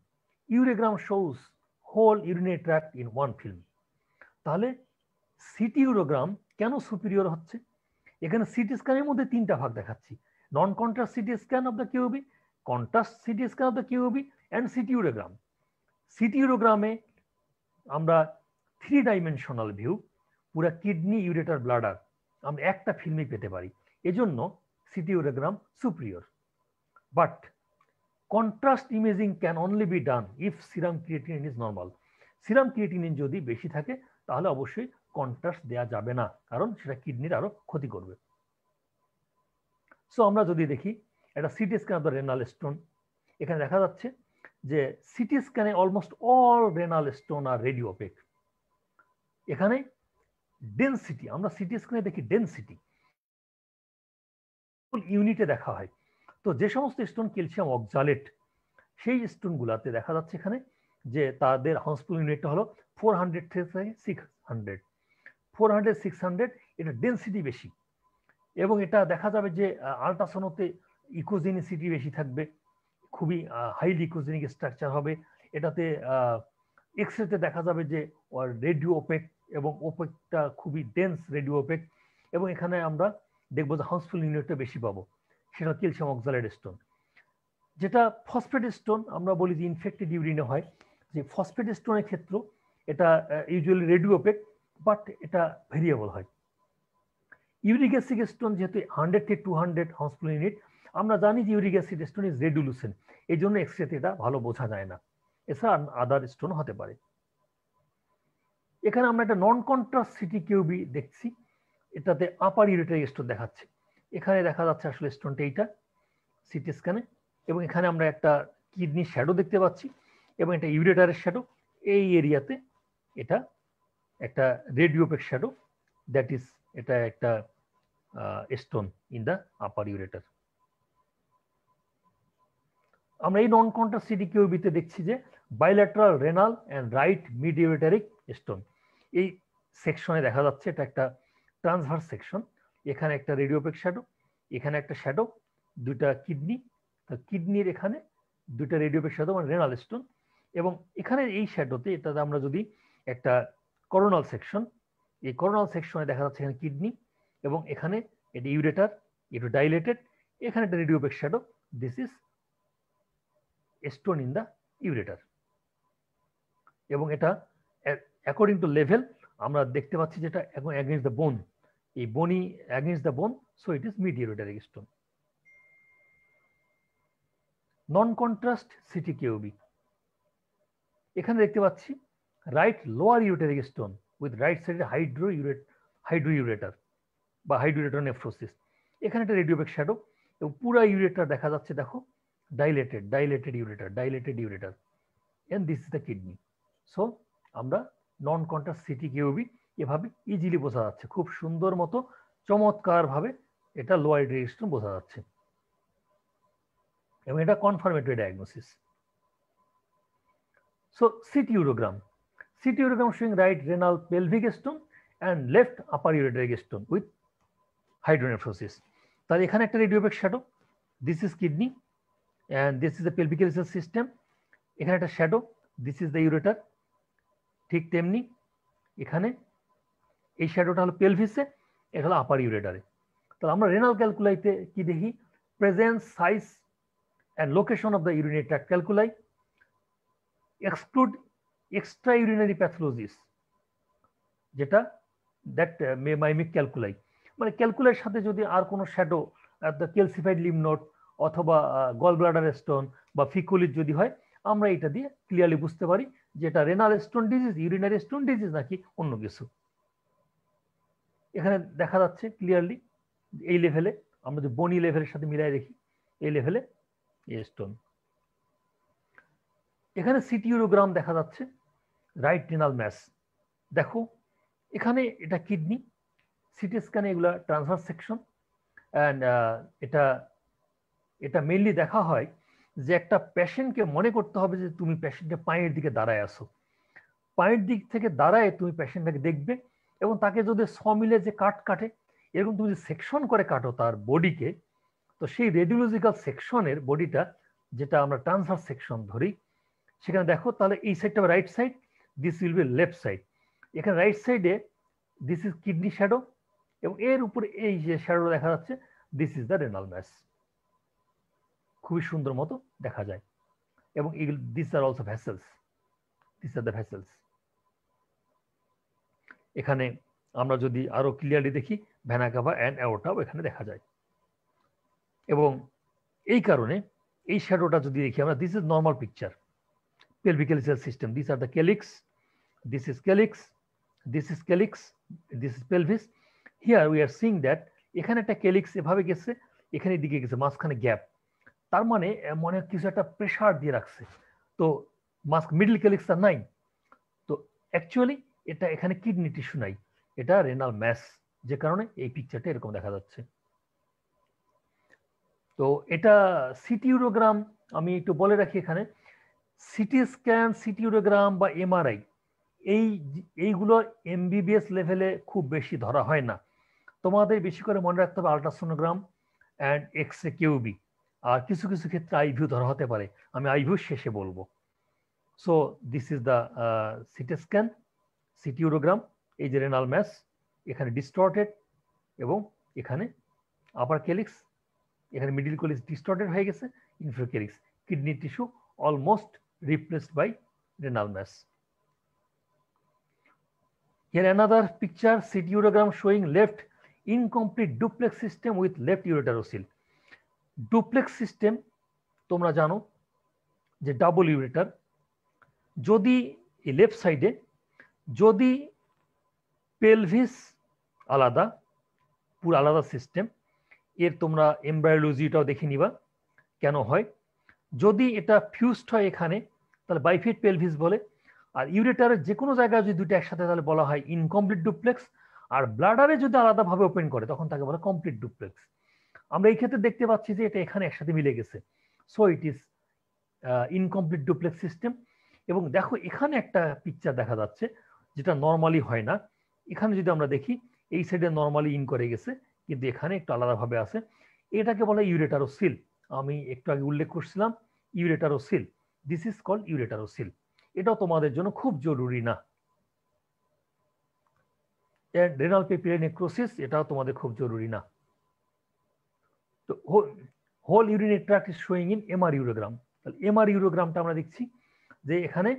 ureogram shows whole urinary tract in one film. তাহলে city ইউরোগ্রাম কেন superior হচ্ছে? এখানে সিটি স্ক্যানের মধ্যে তিনটা ভাগ দেখাচ্ছি, non contrast CT scan of the KUB, contrast CT scan of the KUB and CT urogram. CT ইউরোগ্রামে আমরা 3 ডাইমেনশনাল ভিউ, পুরা কিডনি, ইউরেটার, ব্লাডার আমরা একটা ফিল্মে পেতে পারি, এজন্য CT urogram superior. But contrast imaging can only be done if serum creatinine is normal. Serum creatinine যদি বেশি থাকে তাহলে অবশ্যই কন্ট্রাস্ট দেওয়া যাবে না, কারণ সেটা কিডনির আরো ক্ষতি করবে। সো আমরা যদি দেখি একটা CT scan of the renal stone, এখানে দেখা যাচ্ছে যে সিটি স্ক্যানে অলমোস্ট অল রেনাল স্টোন আর রেডিও অপেক। এখানে ডেনসিটি, আমরা সিটি স্ক্যানে দেখি ডেনসিটি ইউনিটে দেখা হয়। তো যে সমস্ত স্টোন ক্যালসিয়াম অক্সালেট, সেই স্টোনগুলোতে দেখা যাচ্ছে এখানে যে তাদের হাউসফুল ইউনিটটা হলো 400 থেকে 600, 400-600, এটা ডেনসিটি বেশি। এবং এটা দেখা যাবে যে আল্ট্রাসাউন্ডতে ইকোজেনিসিটি বেশি থাকবে, খুবই হাইলি ইকোজেনিক স্ট্রাকচার হবে। এটাতে এক্সরেতে দেখা যাবে যে রেডিও ওপেক, এবং ওপেকটা খুবই ডেন্স রেডিও ওপেক। এবং এখানে আমরা দেখবো যে হাউসফুল ইউনিটটা বেশি পাবো, সেটা ক্যালসিয়াম অক্সালেট স্টোন। যেটা ফসফেট স্টোন আমরা বলি যে ইনফেক্টেড ইউরিনে হয়, যে ফসফেট স্টোনের ক্ষেত্র এটা ইউজুয়ালি রেডিও ওপেক, বাট এটা ভেরিয়েবল হয়। ইউরিক অ্যাসিড স্টোন যেহেতু 100 থেকে 200 হাউসফুল ইউনিট, আমরা জানি যে ইউরিক অ্যাসিড স্টোন ইজ রেডুলুসেন্ট, এই জন্য এক্সরেতে এটা ভালো বোঝা যায় না। এছাড়া আদার স্টোন হতে পারে। এখানে আমরা একটা নন কন্ট্রাস্ট সিটি কিউবি দেখছি, এটাতে আপার ইউরেটারি স্টোন দেখাচ্ছে। এখানে দেখা যাচ্ছে আসলে স্টোনটা এইটা সিটি স্ক্যানে, এবং এখানে আমরা একটা কিডনি শ্যাডো দেখতে পাচ্ছি, এবং এটা ইউরেটারের শ্যাডো। এই এরিয়াতে এটা একটা রেডিওপেক শ্যাডো, দ্যাট ইজ এটা একটা stone in the upper ureter. আমরা এই নন কন্ট্রাস্ট সিটি কিউবিতে দেখছি যে bilateral renal and right mid ureteric stone. এই সেকশনে দেখা যাচ্ছে এটা একটা ট্রান্সভার্স সেকশন, এখানে একটা রেডিওপেক শ্যাডো, এখানে একটা শ্যাডো, দুইটা কিডনি, কিডনির এখানে দুইটা রেডিওপেক শ্যাডো মানে রেনাল স্টোন। এবং এখানে এই শ্যাডোতে এটাতে আমরা যদি একটা করোনাল সেকশন, এই করোনাল সেকশনে দেখা যাচ্ছে এখানে কিডনি, এবং এখানে এটা ইউরেটার, একটু ডাইলেটেড, এখানে একটা radiopaque shadow, this is stone in the ureter. এবং এটা অ্যাকর্ডিং টু লেভেল আমরা দেখতে পাচ্ছি যেটা এখন অ্যাগেন্স্ট দ্য বোন, এই bony against the bone, so it is mid ureteric stone. Non contrast CT KUB, এখানে দেখতে পাচ্ছি right lower ureteric stone with right সাইডে হাইড্রো ইউরেটার বা হাইড্রোরেটার নেফ্রোসিস। এখানে একটা রেডিওপেক শ্যাডো, এবং পুরা ইউরেটার দেখা যাচ্ছে, দেখো dilated ureter, and this is the kidney. So আমরা নন কন্ট্রাস্ট সিটি কিউবি এভাবে ইজিলি বোঝা যাচ্ছে, খুব সুন্দর মতো চমৎকার ভাবে এটা লোয়ার ইউরেটারিক স্টোন বোঝা যাচ্ছে, এবং এটা confirmatory diagnosis. So CT urogram showing right renal pelvic stone and left upper ureteric stone with hydronephrosis. তাহলে এখানে একটা radiopaque shadow, this is kidney and this is the pelvic system, এখানে একটা shadow, this is the ureter. ঠিক তেমনি এখানে এই শ্যাডোটা হলো পেলভিসে, এটা হলো আপার ইউরেটারে। তাহলে আমরা রেনাল ক্যালকুলাইতে কি দেখি, presence, size and location of the urinary tract calculi, exclude extra urinary pathologies, যেটা দ্যাট মাইমিক ক্যালকুলাই, মানে ক্যালকুলাইয়ের সাথে যদি আর কোনো shadow, the calcified lymph node অথবা গল ব্লাডার স্টোন বা ফিকুলিট যদি হয়, আমরা এটা দিয়ে ক্লিয়ারলি বুঝতে পারি যে এটা renal stone disease, urinary stone disease নাকি অন্য কিছু। এখানে দেখা যাচ্ছে ক্লিয়ারলি এই লেভেলে, আমরা যে বনি লেভেলের সাথে মিলাই দেখি, এই লেভেলে এই স্টোন। এখানে সিটি ইউরোগ্রাম দেখা যাচ্ছে, রাইট রেনাল ম্যাস, দেখো এখানে এটা কিডনি, সিটি স্ক্যানে এগুলা ট্রান্সভার্স সেকশন, অ্যান্ড এটা মেইনলি দেখা হয় যে একটা পেশেন্টকে মনে করতে হবে যে তুমি পেশেন্টের পায়ের দিকে দাঁড়ায় আসো, পায়ের দিক থেকে দাঁড়ায় তুমি পেশেন্টটাকে দেখবে, এবং তাকে যদি মিলে যে কাটে এরকম তুমি যদি সেকশন করে কাটো তার বডিকে, তো সেই রেডিওলজিক্যাল সেকশনের বডিটা যেটা আমরা ট্রান্সভার্স সেকশন ধরি, সেখানে দেখো তাহলে এই সাইডটা right side, this will be left side. এখানে রাইট সাইডে দিস ইজ কিডনি শ্যাডো, এবং এর উপরে এই যে শ্যাডো দেখা যাচ্ছে, this is the renal mass, খুবই সুন্দর মতো দেখা যায়। এবং এগুলো this are also vessels, this are the vessels. এখানে আমরা যদি আরো ক্লিয়ারলি দেখি, ভেনা কাভা অ্যান্ড অ্যাওর্টাও এখানে দেখা যায়। এবং এই কারণে এই শ্যাডোটা যদি দেখি আমরা, this is normal picture, pelvic system, this are the calyx, this is calyx, this is calyx, this is pelvis. Here we are seeing that এখানে একটা ক্যালিক্স এভাবে গেছে, এখানে দিকে গেছে, মাঝখানে গ্যাপ, তার মানে মনে কিছু একটা প্রেসার দিয়ে রাখছে, তো মিডল ক্যালিক্সটা নাই, তো অ্যাকচুয়ালি এটা এখানে কিডনি টিস্যু নাই, এটা রেনাল ম্যাস, যে কারণে এই পিকচারটা এরকম দেখা যাচ্ছে। তো এটা সিটি ইউরোগ্রাম, আমি একটু বলে রাখি এখানে, সিটি স্ক্যান, সিটি ইউরোগ্রাম বা এমআরআই, এইগুলো এমবিবিএস লেভেলে খুব বেশি ধরা হয় না। তোমাদের বেশি করে মনে রাখতে হবে আল্ট্রাসোনোগ্রাম অ্যান্ড এক্সরে কিউবি, আর কিছু কিছু ক্ষেত্রে আইভিউ ধরা হতে পারে, আমি আইভিউ শেষে বলবো। So this is the CT scan, CT urogram, এই যে রেনাল ম্যাস, এখানে ডিস্টর্টেড, এবং এখানে আপার ক্যালিক্স, এখানে মিডিল ক্যালিক্স ডিস্টর্টেড হয়ে গেছে, inferior calyx, kidney tissue almost replaced by renal mass. Here another picture, CT urogram showing left incomplete duplex system with left ureterocele. Duplex system তোমরা জানো যে double ureter, যদি left সাইডে যদি pelvis আলাদা, পুরো আলাদা সিস্টেম, এর তোমরা এমব্রায়োলজিটাও দেখে নিবা কেন হয়। যদি এটা ফিউজড হয় এখানে, তাহলে বাইফিট পেলভিস বলে, আর ইউরেটারের যে কোনো জায়গায় যদি দুটো একসাথে, তাহলে বলা হয় ইনকমপ্লিট ডুপ্লেক্স, আর ব্লাডারে যদি আলাদাভাবে ওপেন করে তখন তাকে বলা কমপ্লিট ডুপ্লেক্স। আমরা এই ক্ষেত্রে দেখতে পাচ্ছি যে এটা এখানে একসাথে মিলে গেছে, so it is incomplete duplex system. এবং দেখো এখানে একটা পিকচার দেখা যাচ্ছে যেটা নর্মালি হয় না, এখানে যদি আমরা দেখি এই সাইডে নর্মালি ইন করে গেছে, কিন্তু এখানে একটু আলাদাভাবে আছে, এটাকে বলা ইউরেটারোসিল, আমি একটু আগে উল্লেখ করছিলাম ইউরেটারোসিল, দিস ইজ কল্ড ইউরেটারোসিল, এটাও তোমাদের জন্য খুব জরুরি না। রেনাল পেপিলারি নেক্রোসিস, এটাও তোমাদের খুব জরুরি না। তো whole urinary tract is showing in MR urogram, তাহলে এমআর ইউরোগ্রামটা আমরা দেখছি যে এখানে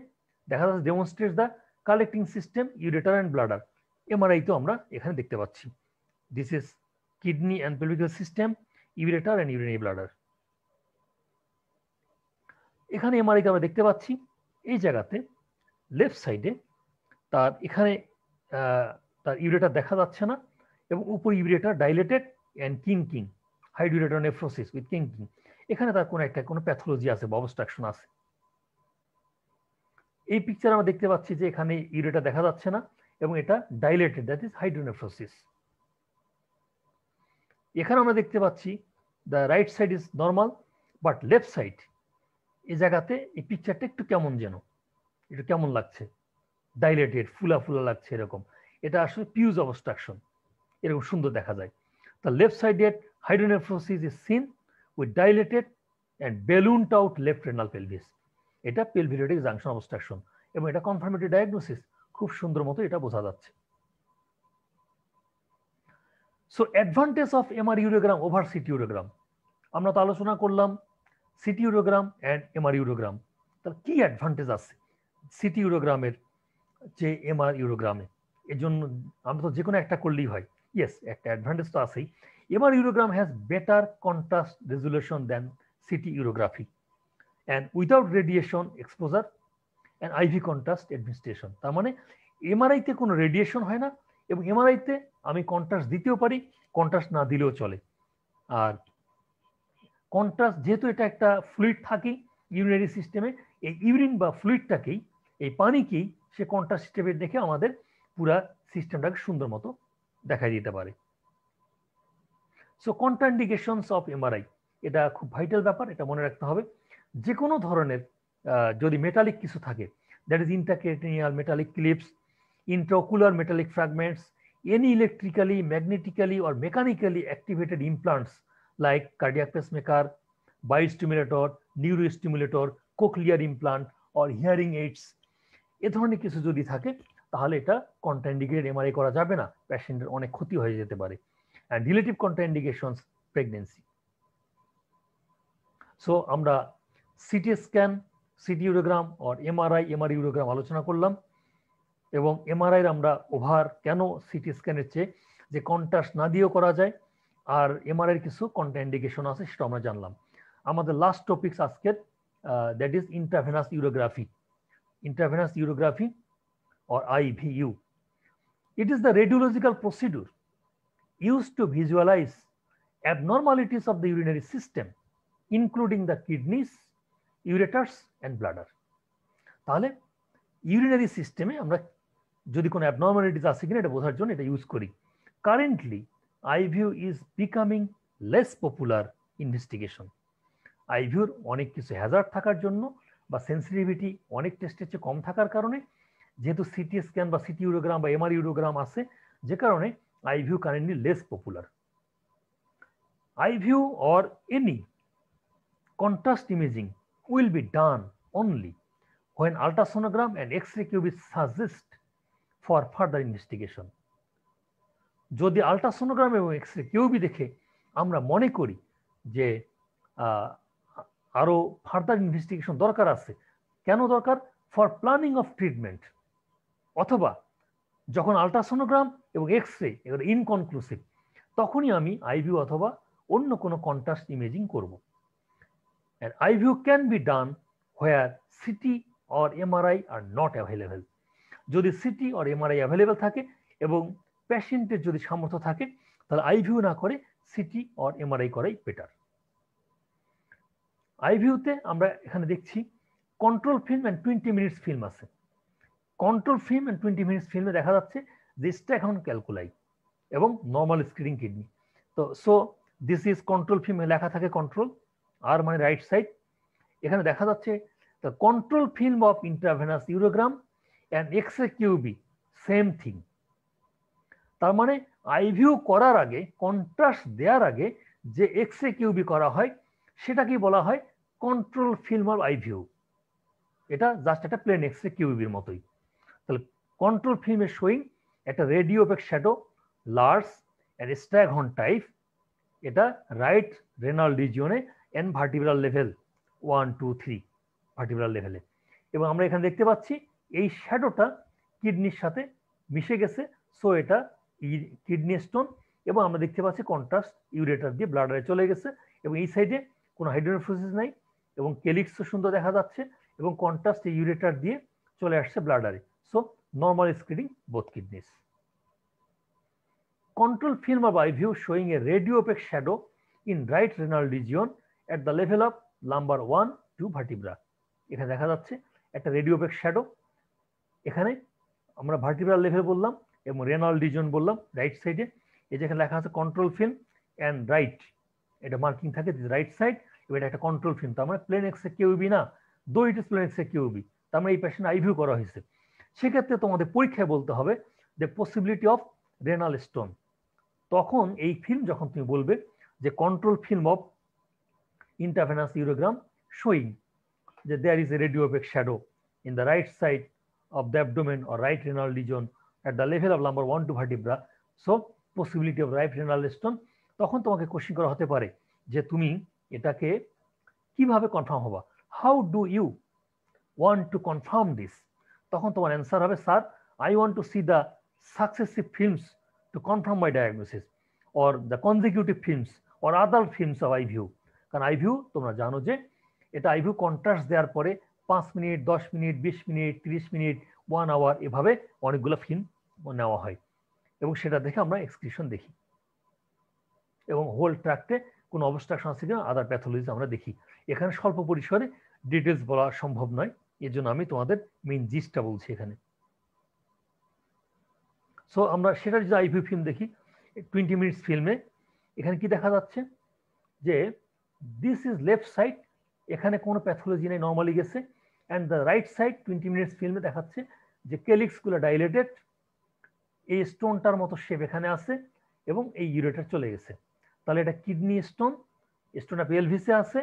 দেখা যাচ্ছে demonstrates the collecting system ureter and bladder, MRI তো আমরা এখানে দেখতে পাচ্ছি, this is kidney and pelvic system, ureter and urinary bladder. এখানে এমআরআইতে আমরা দেখতে পাচ্ছি এই জায়গাতে লেফট সাইডে তার এখানে তার ইউরেটার দেখা যাচ্ছে না, এবং উপর ureter dilated and kink hydroureter nephrosis with kink, এখানে তার কোনো প্যাথোলজি আছে বা অবস্ট্রাকশন আছে। এই পিকচার আমরা দেখতে পাচ্ছি যে এখানে ইউরেটার দেখা যাচ্ছে না, এবং এটা ডাইলেটেড, দ্যাট ইজ হাইড্রোনেফ্রোসিস। এখানে আমরা দেখতে পাচ্ছি the right side is normal, but left side এই জায়গাতে এই পিকচারটা একটু কেমন যেন, একটু কেমন লাগছে, ডাইলেটেড, ফুলা ফুলা লাগছে এরকম, এটা আসলে পিউজ অবস্ট্রাকশন, এরকম সুন্দর দেখা যায়। The left-sided hydronephrosis is seen with dilated and ballooned out left renal pelvis. এটা pelvic junction obstruction, এবং এটা কনফার্মেটরি ডায়াগনোসিস, খুব সুন্দর মতো এটা বোঝা যাচ্ছে। So advantage of MR urogram over CT urogram, আমরা তো আলোচনা করলাম CT urogram and MR urogram, তার কি অ্যাডভান্টেজ আছে সিটি ইউরোগ্রামের যে এমআর ইউরোগ্রামে, এর জন্য আমরা তো যে কোনো একটা করলেই হয়। Yes, একটা অ্যাডভান্টেজ তো আছেই, MR urogram has better contrast resolution then CT urography and without radiation exposure and IV contrast administration. তার মানে এমআরআইতে কোনো রেডিয়েশন হয় না, এবং এমআরআইতে আমি কন্ট্রাস্ট দিতেও পারি, কন্ট্রাস্ট না দিলেও চলে। আর কন্ট্রাস্ট যেহেতু এটা একটা ফ্লুইড থাকে ইউরিনারি সিস্টেমে, এই ইউরিন বা ফ্লুইডটাকেই, এই পানিকেই সে কন্ট্রাস্ট হিসেবে দেখে আমাদের পুরা সিস্টেমটাকে সুন্দর মতো দেখাই দিতে পারে। সো কন্ট্রাইন্ডিকেশনস অফ এমআরআই, এটা খুব ভাইটাল ব্যাপার, এটা মনে রাখতে হবে। যে কোনো ধরনের যদি মেটালিক কিছু থাকে, that is intracranial metallic clips, intraocular metallic fragments, any electrically, magnetically or mechanically activated implants like cardiac pacemaker, biostimulator, neurostimulator, cochlear implant or hearing aids, এ ধরনের কিছু যদি থাকে তাহলে এটা কন্ট্রাইন্ডিকেটেড এমআরআই করা যাবে না, পেশেন্টের অনেক ক্ষতি হয়ে যেতে পারে। And relative contraindications pregnancy. So আমরা সিটি স্ক্যান, সিটি ইউরোগ্রাম আর এমআরআই ইউরোগ্রাম আলোচনা করলাম, এবং এমআরআইয়ের আমরা ওভার কেন সিটি স্ক্যানের চেয়ে যে কন্ট্রাস্ট না দিয়েও করা যায়, আর এমআরআইয়ের কিছু কন্ট্রাইন্ডিকেশন আছে সেটা আমরা জানলাম। আমাদের লাস্ট টপিকস আজকের that is intravenous urography. Intravenous urography or IVU. It is the radiological procedure used to visualize abnormalities of the urinary system, including the kidneys, ureters and bladder. তাহলে ইউরিনারি সিস্টেমে আমরা যদি কোনো অ্যাবনর্মালিটিস আছে কিনা এটা বোঝার জন্য এটা ইউজ করি। Currently IVU is becoming less popular investigation. আইভিউর অনেক কিছু হ্যাজার্ড থাকার জন্য বা সেন্সিটিভিটি অনেক টেস্টের চেয়ে কম থাকার কারণে, যেহেতু সিটি স্ক্যান বা সিটি ইউরোগ্রাম বা এমআরআই ইউরোগ্রাম আছে, যে কারণে IVU currently less popular. IVU or any contrast imaging will be done only when ultrasonogram and X-ray QB suggest for further investigation. যদি আল্ট্রাসোনোগ্রাম এবং এক্সরে কিউবি দেখে আমরা মনে করি যে আরো ফার্দার ইনভেস্টিগেশন দরকার আছে, কেন দরকার? ফর প্ল্যানিং অফ ট্রিটমেন্ট, অথবা যখন আল্ট্রাসোনোগ্রাম এবং এক্সরে এগুলো ইনকনক্লুসিভ, তখনই আমি আইভিউ অথবা অন্য কোনো কন্ট্রাস্ট ইমেজিং করব। And IVU can be done where CT or MRI are not available. যদি সিটি or MRI অ্যাভেলেবল থাকে এবং পেশেন্টের যদি সামর্থ্য থাকে, তাহলে আইভিউ না করে সিটি or MRI করাই বেটার। আইভিউতে আমরা এখানে দেখছি control film and 20 minutes film আছে। কন্ট্রোল ফিল্ম অ্যান্ড 20 মিনিটস ফিল্মে দেখা যাচ্ছে যে স্ট্যাকহন ক্যালকুলাই এবং নর্মাল স্ক্রিনিং কিডনি। তো সো দিস ইজ কন্ট্রোল ফিল্মে লেখা থাকে কন্ট্রোল, আর মানে রাইট সাইড। এখানে দেখা যাচ্ছে the control film of intravenous urogram and X-ray KUB same thing. তার মানে আইভিউ করার আগে, কন্ট্রাস্ট দেওয়ার আগে যে এক্সরে কিউবি করা হয় সেটাকেই বলা হয় কন্ট্রোল ফিল্ম অফ আইভিউ। এটা জাস্ট একটা প্লেন এক্সরে কিউবির মতোই। তাহলে কন্ট্রোল ফিল্মের শোয়িং একটা radio opaque shadow, large and staghorn type. এটা রাইট রেনাল রিজিয়নে এন ভার্টিব্রাল লেভেল 1, 2, 3 ভার্টিব্রাল লেভেলে, এবং আমরা এখানে দেখতে পাচ্ছি এই শ্যাডোটা কিডনির সাথে মিশে গেছে, সো এটা কিডনি স্টোন। এবং আমরা দেখতে পাচ্ছি কন্ট্রাস্ট ইউরেটার দিয়ে ব্লাডারে চলে গেছে, এবং এই সাইডে কোনো হাইড্রোনেফ্রোসিস নাই, এবং কেলিক্সও সুন্দর দেখা যাচ্ছে, এবং কন্ট্রাস্ট ইউরেটার দিয়ে চলে আসছে ব্লাডারে। So normal screening both kidneys. Control film of IVU showing a radio-opaque shadow in right renal region at the level of lumbar 1, 2 vertebra. এখানে দেখা যাচ্ছে একটা রেডিওপেক শ্যাডো, এখানে আমরা ভার্টিব্রাল লেভেল বললাম এবং রেনাল রিজন বললাম রাইট সাইডে। এই যেখানে লেখা আছে কন্ট্রোল ফিল্ম অ্যান্ড রাইট, এটা মার্কিং থাকে রাইট সাইড, এবং এটা একটা কন্ট্রোল ফিল্ম। তার মানে প্লেন এক্সরে কিউবি না, দো ইট ইজ প্লেন এক্সরে কিউবি, তার মানে এই পেশেন্ট আইভিউ করা হয়েছে। সেক্ষেত্রে তোমাদের পরীক্ষায় বলতে হবে the possibility of renal stone. তখন এই ফিল্ম যখন তুমি বলবে যে control film of intravenous urogram showing যে there is a radiopaque shadow in the right side of the abdomen or right renal region at the level of lumbar 1, 2 vertebra, so possibility of right renal stone, তখন তোমাকে question করা হতে পারে যে তুমি এটাকে কিভাবে কনফার্ম হবা, how do you want to confirm this. তখন তোমার অ্যান্সার হবে, sir I want to see the successive films to confirm my diagnosis or the consecutive films or other films of IVU. কারণ IVU তোমরা জানো যে এটা IVU contrast দেওয়ার পরে 5 minute, 10 minute, 20 minute, 30 minute, 1 hour এভাবে অনেকগুলো ফিল্ম নেওয়া হয়, এবং সেটা দেখে আমরা এক্সক্রিশন দেখি, এবং হোল ট্র্যাক্টে কোনো অবস্ট্রাকশন আছে কিনা আদার প্যাথোলজি আমরা দেখি। এখানে স্বল্প পরিসরে ডিটেলস বলা সম্ভব নয়, এর জন্য আমি তোমাদের মেইন জিস্টটা বলছি এখানে। সো আমরা সেটার যদি আইভিউ ফিল্ম দেখি 20 মিনিটস ফিল্মে, এখানে কি দেখা যাচ্ছে যে দিস ইজ লেফট সাইড, এখানে কোনো প্যাথোলজি নেই, নর্মালি গেছে, and the right side 20 minutes ফিল্মে দেখাচ্ছে যে কেলিক্সগুলো ডাইলেটেড, এই স্টোনটার মতো শেপ এখানে আছে, এবং এই ইউরেটার চলে গেছে। তাহলে এটা কিডনি স্টোন, স্টোনটা পেলভিসে আছে,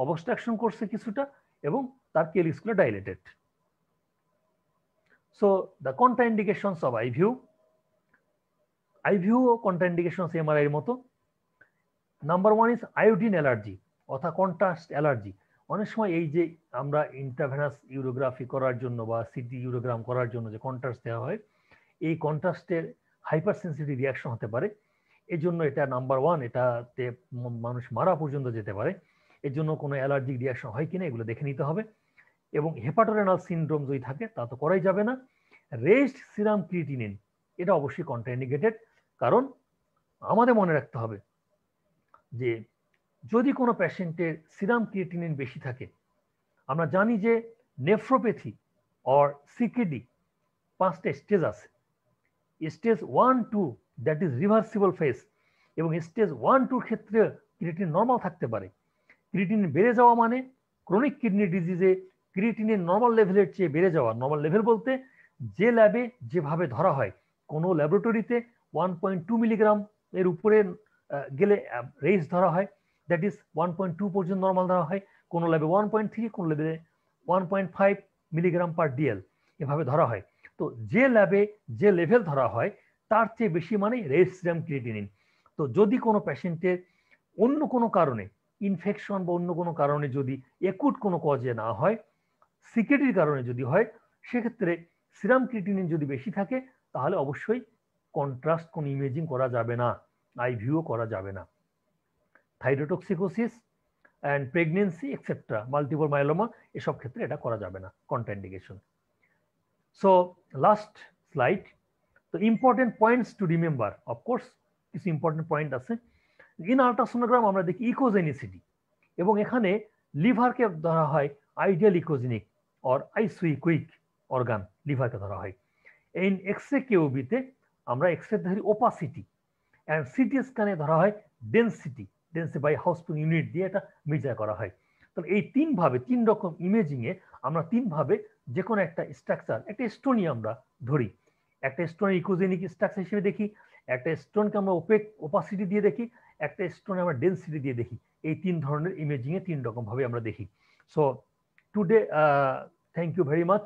অবস্ট্রাকশন করছে কিছুটা, এবং তার কেলিক্সগুলো dilated. So the contraindications of eye view contraindications MRI এর মতো। নাম্বার 1 ইজ আয়োডিন অ্যালার্জি অথবা কন্ট্রাস্ট অ্যালার্জি। অনেক সময় এই যে আমরা ইন্ট্রাভেনাস ইউরোগ্রাফি করার জন্য বা সিটি ইউরোগ্রাম করার জন্য যে কন্ট্রাস্ট দেওয়া হয়, এই কন্ট্রাস্টের হাইপার সেন্সিটিভ রিয়াকশন হতে পারে। এই জন্য এটা নাম্বার 1, এটাতে মানুষ মারা পর্যন্ত যেতে পারে। এর জন্য কোনো অ্যালার্জিক রিয়াকশন হয় কিনা এগুলো দেখে নিতে হবে। এবং হেপাটোরেনাল সিনড্রোম যদি থাকে তা তো করাই যাবে না। রেজড সিরাম ক্রিয়েটিনিন এটা অবশ্যই কন্ট্রাইন্ডিকেটেড, কারণ আমাদের মনে রাখতে হবে যে যদি কোনো পেশেন্টের সিরাম ক্রিয়েটিনিন বেশি থাকে, আমরা জানি যে নেফ্রোপ্যাথি অর সিকেডি 5টা স্টেজ আছে। Stage 1, 2 that is reversible phase, এবং স্টেজ 1, 2 ক্ষেত্রে ক্রিয়েটিনিন নর্মাল থাকতে পারে। ক্রিয়েটিনিন বেড়ে যাওয়া মানে ক্রনিক কিডনি ডিজিজে ক্রিয়েটিনিন নর্মাল লেভেলের চেয়ে বেড়ে যাওয়া। নর্মাল লেভেল বলতে যে ল্যাবে যেভাবে ধরা হয়, কোনো ল্যাবরেটরিতে 1.2 মিলিগ্রাম এর উপরে গেলে রেঞ্জ ধরা হয়, দ্যাট ইজ 1.2 পর্যন্ত নর্মাল ধরা হয়। কোনো ল্যাবে 1.3, কোনো ল্যাবে 1.5 মিলিগ্রাম পার ডিএল এভাবে ধরা হয়। তো যে ল্যাবে যে লেভেল ধরা হয় তার চেয়ে বেশি মানে রেজ সিরাম ক্রিয়েটিনিন। তো যদি কোনো পেশেন্টের অন্য কোনো কারণে ইনফেকশন বা অন্য কোনো কারণে যদি একুট কোনো কজে না হয়, সিকেডির কারণে যদি হয়, সেক্ষেত্রে সিরাম ক্রিয়েটিনিন যদি বেশি থাকে তাহলে অবশ্যই কন্ট্রাস্ট কোনো ইমেজিং করা যাবে না, আইভিউ করা যাবে না। Thyrotoxicosis and pregnancy etcetera, multiple myeloma, এসব ক্ষেত্রে এটা করা যাবে না, কন্ট্রাইন্ডিকেশন। So last slide. তো important points to remember, of course কিছু ইম্পর্টেন্ট পয়েন্ট আছে। ইন আল্ট্রাসোনোগ্রাম আমরা দেখি ইকোজেনিসিটি, এবং এখানে লিভারকে ধরা হয় ideal echogenic or isoechoic organ, লিভারকে ধরা হয়। এই এক্সরে কেওবিতে আমরা এক্সরে ধরি ওপাসিটি, অ্যান্ড সিটি স্ক্যানে ধরা হয় ডেন্সিটি বাই হাউসফুল ইউনিট দিয়ে এটা মেজার করা হয়। তাহলে এই তিনভাবে, 3 রকম ইমেজিংয়ে আমরা 3 ভাবে যে কোনো একটা স্ট্রাকচার, একটা স্টোনই আমরা ধরি। একটা স্টোনের ইকোজেনিক স্ট্রাকচার হিসেবে দেখি, একটা স্টোনকে আমরা ওপাসিটি দিয়ে দেখি, একটা স্টোনে আমরা ডেন্সিটি দিয়ে দেখি। এই 3 ধরনের ইমেজিংয়ে 3 রকম ভাবে আমরা দেখি। So today thank you very much.